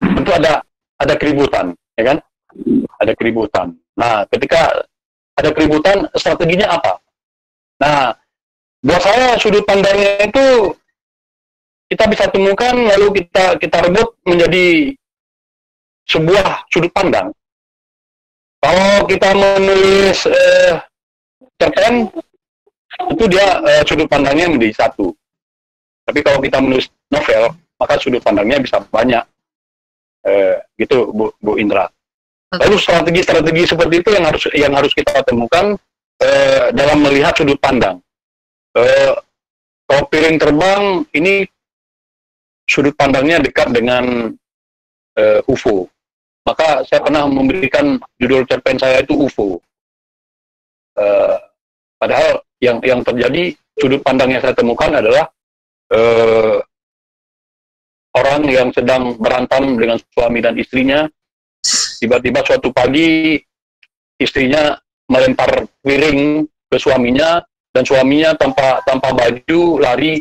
Tentu ada keributan, ya kan? Ada keributan. Nah, ketika ada keributan, strateginya apa? Nah, buat saya sudut pandangnya itu kita bisa temukan lalu kita rebut menjadi sebuah sudut pandang. Kalau kita menulis cerpen, itu dia sudut pandangnya menjadi satu. Tapi kalau kita menulis novel, maka sudut pandangnya bisa banyak. Gitu Bu Indra. Lalu strategi-strategi seperti itu yang harus kita temukan dalam melihat sudut pandang. Kalau piring terbang ini sudut pandangnya dekat dengan UFO. Maka saya pernah memberikan judul cerpen saya itu UFO. Padahal yang terjadi sudut pandang yang saya temukan adalah orang yang sedang berantem dengan suami dan istrinya, tiba-tiba suatu pagi istrinya melempar piring ke suaminya dan suaminya tanpa baju lari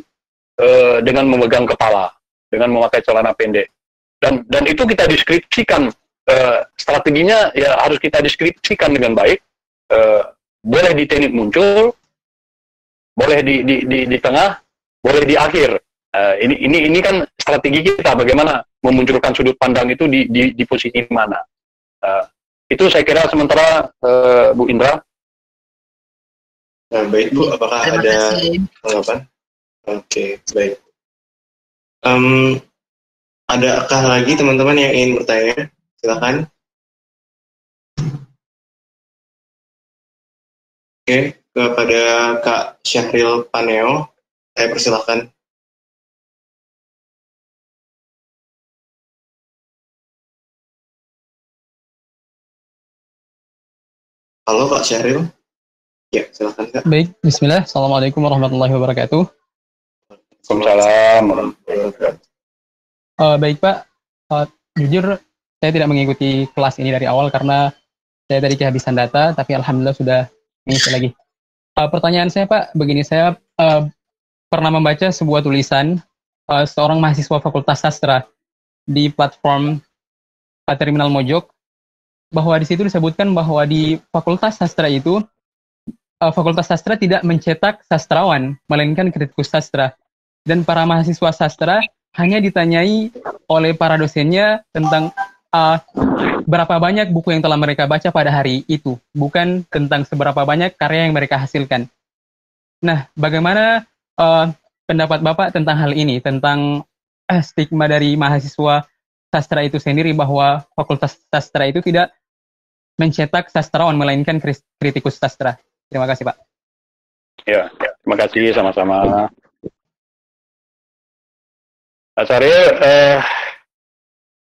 dengan memegang kepala, dengan memakai celana pendek. Dan itu kita deskripsikan, strateginya ya harus kita deskripsikan dengan baik. Boleh di teknik muncul, boleh di tengah, boleh di akhir. Ini kan strategi kita bagaimana memunculkan sudut pandang itu di posisi mana. Itu saya kira sementara Bu Indra. Nah, baik Bu, apakah ada tanggapan? Oke, baik. Adakah lagi teman-teman yang ingin bertanya? Silakan. Oke, kepada Kak Syahril Paneo, saya persilakan. Halo Pak Syahril. Ya, silakan Kak. Baik, bismillah. Assalamualaikum warahmatullahi wabarakatuh. Waalaikumsalam warahmatullahi wabarakatuh. Baik Pak, jujur saya tidak mengikuti kelas ini dari awal karena saya tadi kehabisan data, tapi alhamdulillah sudah mengisi lagi. Pertanyaan saya Pak, begini, saya pernah membaca sebuah tulisan seorang mahasiswa Fakultas Sastra di platform Terminal Mojok, bahwa di situ disebutkan bahwa di Fakultas Sastra itu, Fakultas Sastra tidak mencetak sastrawan, melainkan kritikus sastra. Dan para mahasiswa sastra hanya ditanyai oleh para dosennya tentang berapa banyak buku yang telah mereka baca pada hari itu, bukan tentang seberapa banyak karya yang mereka hasilkan. Nah, bagaimana pendapat Bapak tentang hal ini, tentang stigma dari mahasiswa sastra itu sendiri bahwa Fakultas Sastra itu tidak mencetak sastrawan, melainkan kritikus sastra. Terima kasih, Pak. Ya, terima kasih, sama-sama. Pak Syahril,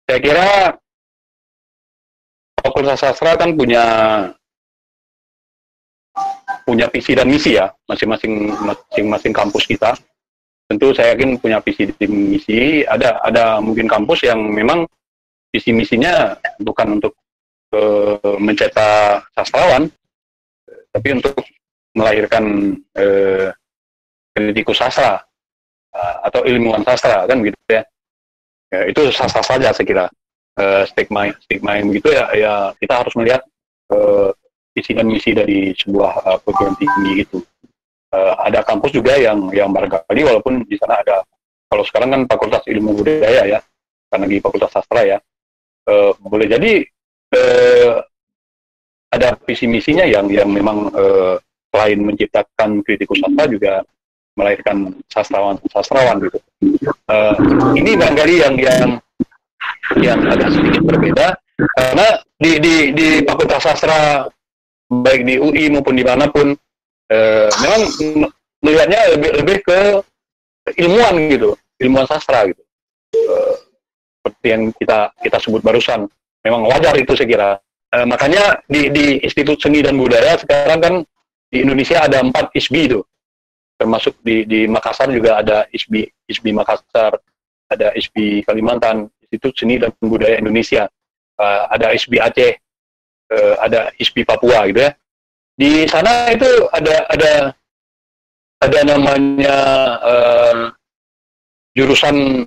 saya kira Fakultas Sastra kan punya visi dan misi ya, masing-masing kampus kita. Tentu saya yakin punya visi dan misi. Ada mungkin kampus yang memang visi misinya bukan untuk mencetak sastrawan, tapi untuk melahirkan kritikus sastra atau ilmuwan sastra, kan gitu ya. Itu sastra saja saya kira. Stigma yang begitu ya kita harus melihat visi dan misi dari sebuah perguruan tinggi itu. Ada kampus juga yang barangkali walaupun di sana ada, kalau sekarang kan Fakultas Ilmu Budaya ya, karena di Fakultas Sastra ya, boleh jadi ada visi misinya yang memang selain menciptakan kritikus sastra juga melahirkan sastrawan gitu. Ini barangkali yang agak sedikit berbeda karena di Fakultas Sastra baik di UI maupun dimanapun memang melihatnya lebih ke ilmuwan gitu, ilmuwan sastra gitu. Seperti yang kita sebut barusan. Memang wajar itu saya kira. Makanya di Institut Seni dan Budaya sekarang kan di Indonesia ada 4 ISBI itu. Termasuk di Makassar juga ada ISBI Makassar, ada ISBI Kalimantan, Institut Seni dan Budaya Indonesia. Ada ISBI Aceh, ada ISBI Papua gitu ya. Di sana itu ada namanya jurusan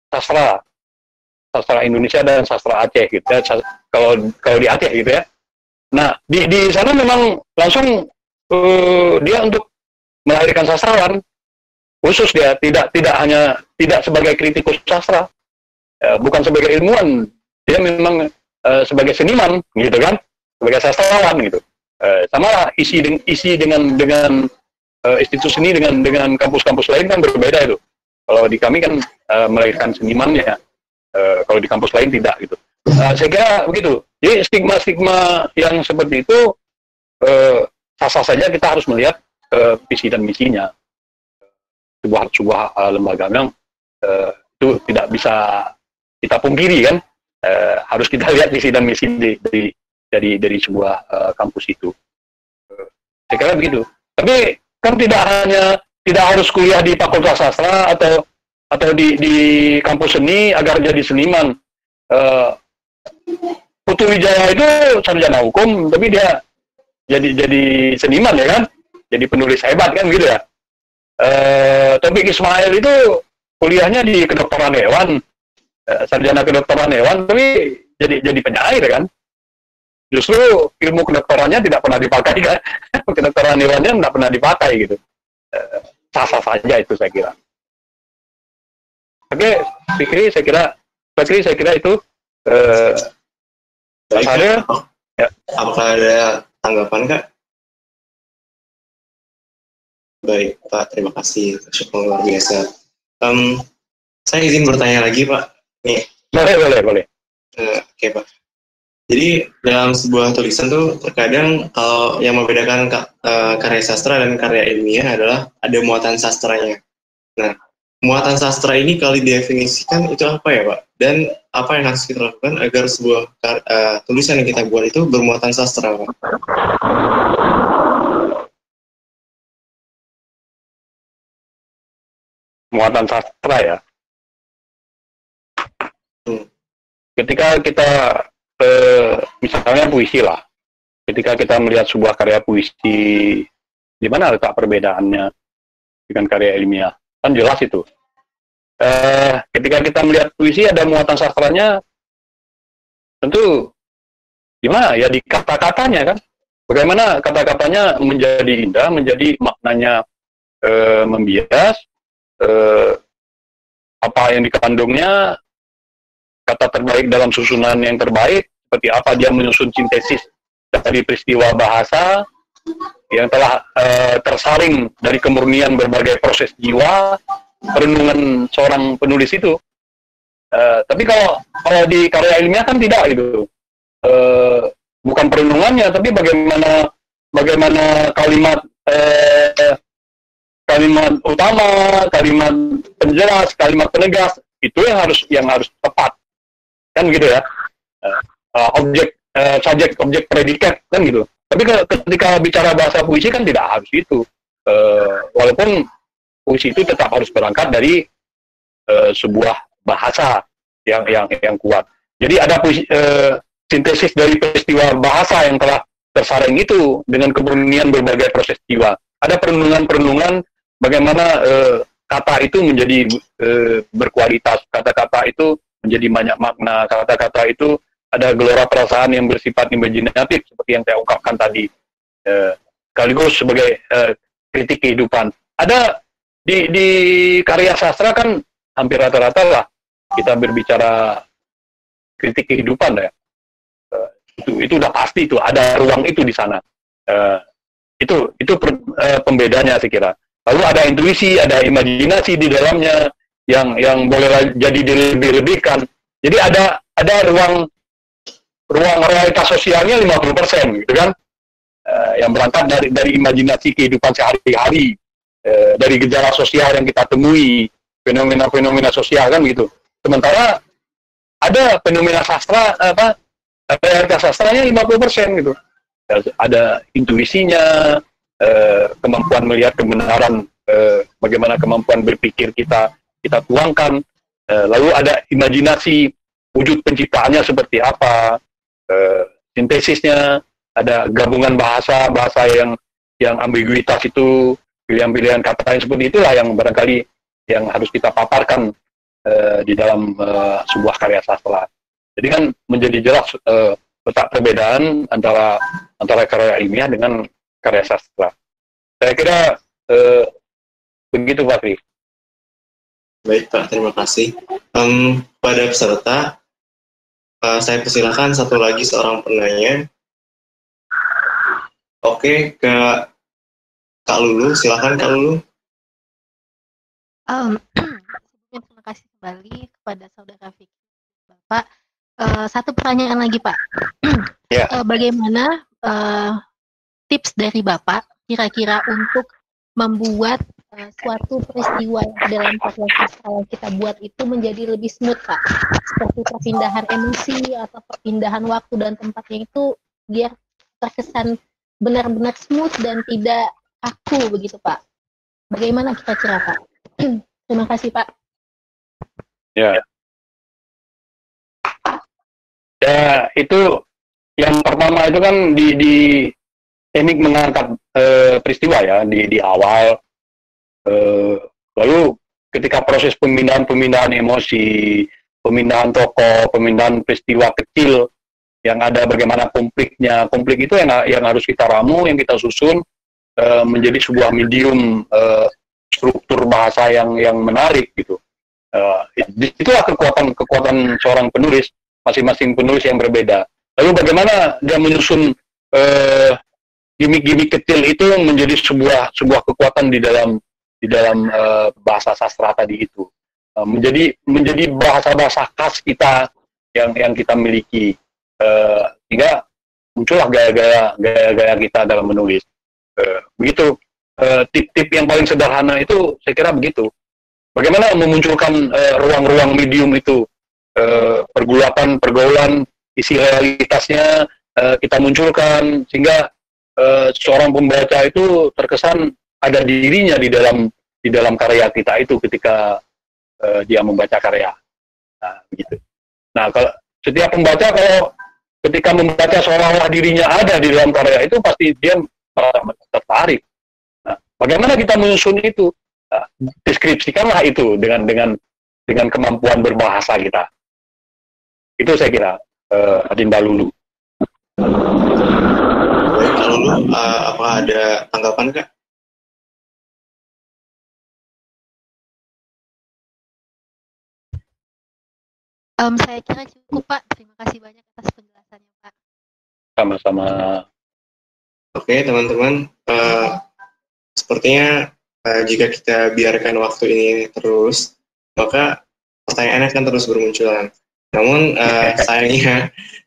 sastra Indonesia dan sastra Aceh gitu ya, kalau di Aceh gitu ya. Nah di sana memang langsung dia untuk melahirkan sastrawan khusus, dia tidak sebagai kritikus sastra, bukan sebagai ilmuwan, dia memang sebagai seniman gitu kan, sebagai sastrawan gitu. Sama isi dengan institusi seni dengan kampus-kampus lain kan berbeda itu. Kalau di kami kan melahirkan seniman ya, kalau di kampus lain tidak gitu. Saya kira begitu. Jadi stigma yang seperti itu sah-sah saja kita harus melihat visi dan misinya. Sebuah lembaga memang itu tidak bisa kita pungkiri kan, harus kita lihat visi dan misi dari sebuah kampus itu. Saya kira begitu. Tapi kan tidak harus kuliah di Fakultas Sastra atau di kampus seni agar jadi seniman. Putu Wijaya itu sarjana hukum, tapi dia jadi seniman ya kan, jadi penulis hebat kan gitu ya. Taufik Ismail itu kuliahnya di kedokteran hewan, sarjana kedokteran hewan, tapi jadi penyair kan. Justru ilmu kedokterannya tidak pernah dipakai kan, kedokteran hewannya tidak pernah dipakai gitu. Sah-sah saja itu saya kira. Oke, Fikri saya kira itu. Baik, Ya. Apakah ada tanggapan Kak? Baik Pak, terima kasih, syukur luar biasa. Saya izin bertanya lagi Pak. Nih. Boleh. Oke Pak. Jadi dalam sebuah tulisan tuh terkadang kalau yang membedakan karya sastra dan karya ilmiah adalah ada muatan sastranya. Nah, muatan sastra ini kalau didefinisikan itu apa ya Pak? Dan apa yang harus kita lakukan agar sebuah tulisan yang kita buat itu bermuatan sastra Pak? Muatan sastra ya. Ketika kita misalnya puisi lah, ketika kita melihat sebuah karya puisi, di mana letak perbedaannya dengan karya ilmiah? Kan jelas itu. Ketika kita melihat puisi ada muatan sastranya, tentu di mana ya, di kata-katanya kan. Bagaimana kata-katanya menjadi indah, menjadi maknanya membias, apa yang dikandungnya, kata terbaik dalam susunan yang terbaik, seperti apa dia menyusun sintesis dari peristiwa bahasa yang telah tersaring dari kemurnian berbagai proses jiwa, perenungan seorang penulis itu. Tapi kalau di karya ilmiah kan tidak gitu. Bukan perenungannya, tapi bagaimana kalimat utama, kalimat penjelas, kalimat penegas itu yang harus tepat. Kan gitu ya, subjek predikat kan gitu. Tapi ketika bicara bahasa puisi kan tidak harus itu, walaupun puisi itu tetap harus berangkat dari sebuah bahasa yang kuat. Jadi ada sintesis dari peristiwa bahasa yang telah tersaring itu dengan kemurnian berbagai proses jiwa. Ada perenungan bagaimana kata itu menjadi berkualitas, kata-kata itu menjadi banyak makna, kata-kata itu ada gelora perasaan yang bersifat imajinatif seperti yang saya ungkapkan tadi, sekaligus sebagai kritik kehidupan. Ada di karya sastra kan hampir rata-rata lah kita berbicara kritik kehidupan ya, itu udah pasti, itu ada ruang itu di sana. Itu pembedanya saya kira. Lalu ada intuisi, ada imajinasi di dalamnya yang boleh jadi dilebih-lebihkan. Jadi ada ruang realitas sosialnya 50% gitu kan, yang berangkat dari imajinasi kehidupan sehari-hari, dari gejala sosial yang kita temui, fenomena-fenomena sosial kan gitu. Sementara ada fenomena sastra, realitas sastranya 50% gitu. Ada intuisinya, kemampuan melihat kebenaran, bagaimana kemampuan berpikir kita tuangkan, lalu ada imajinasi wujud penciptaannya seperti apa, sintesisnya, ada gabungan bahasa yang ambiguitas itu, pilihan-pilihan kata yang seperti itulah yang barangkali yang harus kita paparkan di dalam sebuah karya sastra. Jadi kan menjadi jelas letak perbedaan antara karya ilmiah dengan karya sastra. Saya kira begitu Pak Fri. Baik Pak, terima kasih. Pada peserta, saya persilakan satu lagi seorang penanya. Oke, ke Kak Lulu, silakan Kak Lulu. Terima kasih kembali kepada saudara Vicky, Bapak. Satu pertanyaan lagi Pak. Ya. Bagaimana tips dari Bapak kira-kira untuk membuat suatu peristiwa dalam karya sastra yang kita buat itu menjadi lebih smooth Pak? Seperti perpindahan emosi atau perpindahan waktu dan tempatnya itu biar terkesan benar-benar smooth dan tidak kaku begitu Pak. Bagaimana kira-kira Pak? Terima kasih Pak. Ya. Ya, itu yang pertama itu kan di teknik mengangkat peristiwa ya di awal, lalu ketika proses pemindahan emosi, pemindahan tokoh, pemindahan peristiwa kecil yang ada bagaimana konfliknya, konflik itu yang harus kita ramu, yang kita susun menjadi sebuah medium struktur bahasa yang menarik gitu. Itulah kekuatan seorang penulis, masing-masing penulis yang berbeda. Lalu bagaimana dia menyusun gimmick-gimmick kecil itu menjadi sebuah kekuatan di dalam bahasa sastra tadi itu, menjadi bahasa khas kita yang kita miliki, sehingga muncullah gaya-gaya kita dalam menulis. Begitu. Tip-tip yang paling sederhana itu saya kira begitu. Bagaimana memunculkan ruang-ruang medium itu, pergaulan, isi realitasnya kita munculkan sehingga seorang pembaca itu terkesan ada dirinya di dalam karya kita itu ketika dia membaca karya. Nah, begitu. Nah, kalau setiap pembaca kalau ketika membaca seolah-olah dirinya ada di dalam karya itu pasti dia merasa tertarik. Bagaimana kita menyusun itu? Deskripsikanlah itu dengan kemampuan berbahasa kita. Itu saya kira, Adinda Lulu. Baik, Kak Lulu, apakah ada tanggapan Kak? Saya kira cukup Pak. Terima kasih banyak atas penjelasannya Pak. Sama-sama. Oke teman-teman. Sepertinya jika kita biarkan waktu ini terus, maka pertanyaan akan terus bermunculan. Namun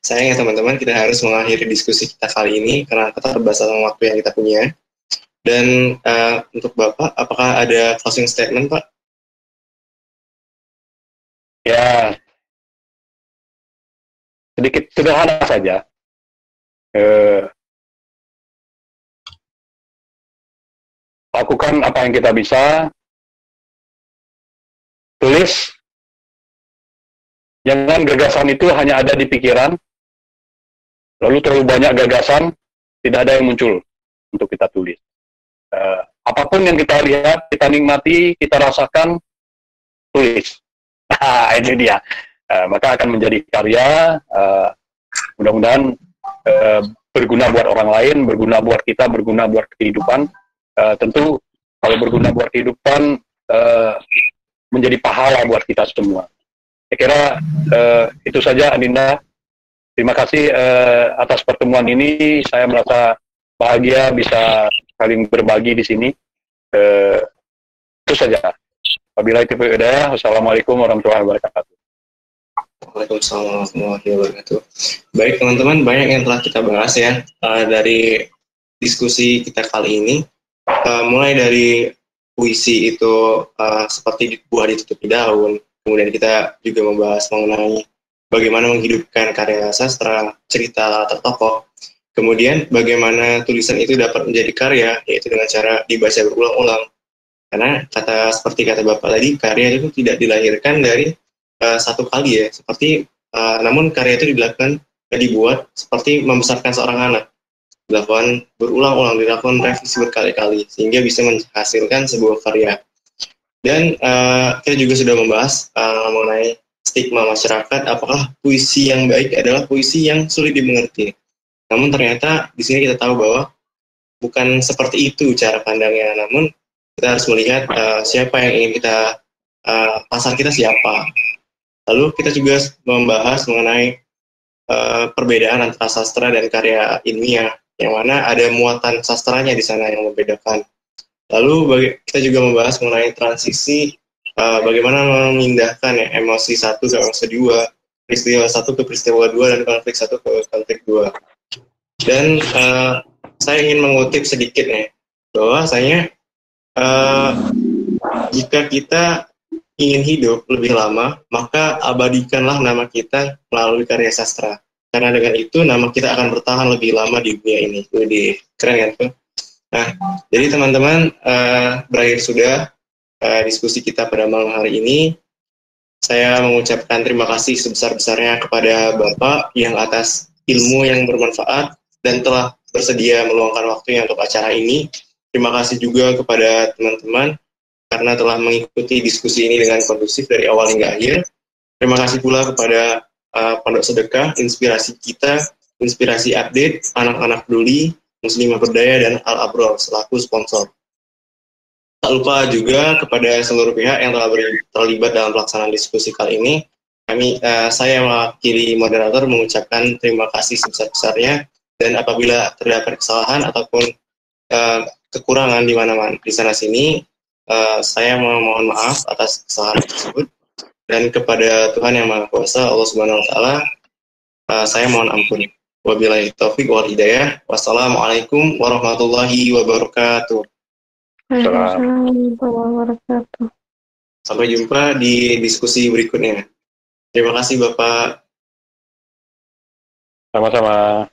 sayangnya teman-teman, kita harus mengakhiri diskusi kita kali ini karena keterbatasan waktu yang kita punya. Dan untuk Bapak, apakah ada closing statement Pak? Ya, sedikit sederhana saja. Lakukan apa yang kita bisa, tulis, jangan gagasan itu hanya ada di pikiran, lalu terlalu banyak gagasan, tidak ada yang muncul untuk kita tulis. Apapun yang kita lihat, kita nikmati, kita rasakan, tulis. Nah, itu dia. Maka akan menjadi karya, mudah-mudahan berguna buat orang lain, berguna buat kita, berguna buat kehidupan. Tentu kalau berguna buat kehidupan menjadi pahala buat kita semua. Saya kira itu saja Adinda. Terima kasih atas pertemuan ini. Saya merasa bahagia bisa saling berbagi di sini. Itu saja. Wabillahi taufiq wal hidayah. Wassalamualaikum warahmatullahi wabarakatuh. Waalaikumsalam warahmatullahi wabarakatuh. Baik teman-teman, banyak yang telah kita bahas ya dari diskusi kita kali ini. Mulai dari puisi itu seperti buah ditutupi daun, kemudian kita juga membahas mengenai bagaimana menghidupkan karya sastra, cerita latar tokoh, kemudian bagaimana tulisan itu dapat menjadi karya, yaitu dengan cara dibaca berulang-ulang. Karena seperti kata Bapak tadi, karya itu tidak dilahirkan dari satu kali ya, namun karya itu dibuat seperti membesarkan seorang anak. Dilakukan berulang-ulang, dilakukan revisi berkali-kali sehingga bisa menghasilkan sebuah karya. Dan kita juga sudah membahas mengenai stigma masyarakat, apakah puisi yang baik adalah puisi yang sulit dimengerti. Namun ternyata di sini kita tahu bahwa bukan seperti itu cara pandangnya, namun kita harus melihat siapa yang ingin kita, pasar kita siapa. Lalu kita juga membahas mengenai perbedaan antara sastra dan karya ilmiah, yang mana ada muatan sastranya di sana yang membedakan. Lalu kita juga membahas mengenai transisi, bagaimana memindahkan ya, emosi satu ke emosi dua, peristiwa satu ke peristiwa dua, dan konflik satu ke konflik dua. Dan saya ingin mengutip sedikit nih, bahwasanya jika kita ingin hidup lebih lama, maka abadikanlah nama kita melalui karya sastra. Karena dengan itu nama kita akan bertahan lebih lama di dunia ini. Jadi keren kan tuh? Nah, jadi teman-teman, berakhir sudah diskusi kita pada malam hari ini. Saya mengucapkan terima kasih sebesar-besarnya kepada Bapak yang atas ilmu yang bermanfaat dan telah bersedia meluangkan waktunya untuk acara ini. Terima kasih juga kepada teman-teman karena telah mengikuti diskusi ini dengan kondusif dari awal hingga akhir. Terima kasih pula kepada Pondok Sedekah, inspirasi kita, inspirasi update, anak-anak peduli, Muslimah Berdaya, dan Al-Abror selaku sponsor. Tak lupa juga kepada seluruh pihak yang telah terlibat dalam pelaksanaan diskusi kali ini. Saya mewakili moderator mengucapkan terima kasih sebesar-besarnya, dan apabila terdapat kesalahan ataupun kekurangan di mana-mana di sana-sini, saya mohon maaf atas kesalahan tersebut, dan kepada Tuhan Yang Maha Kuasa, Allah Subhanahu Wa Taala, saya mohon ampun. Wabillahi taufiq wal hidayah. Wassalamualaikum warahmatullahi wabarakatuh. Waalaikumsalam warahmatullahi wabarakatuh. Sampai jumpa di diskusi berikutnya. Terima kasih Bapak. Sama-sama.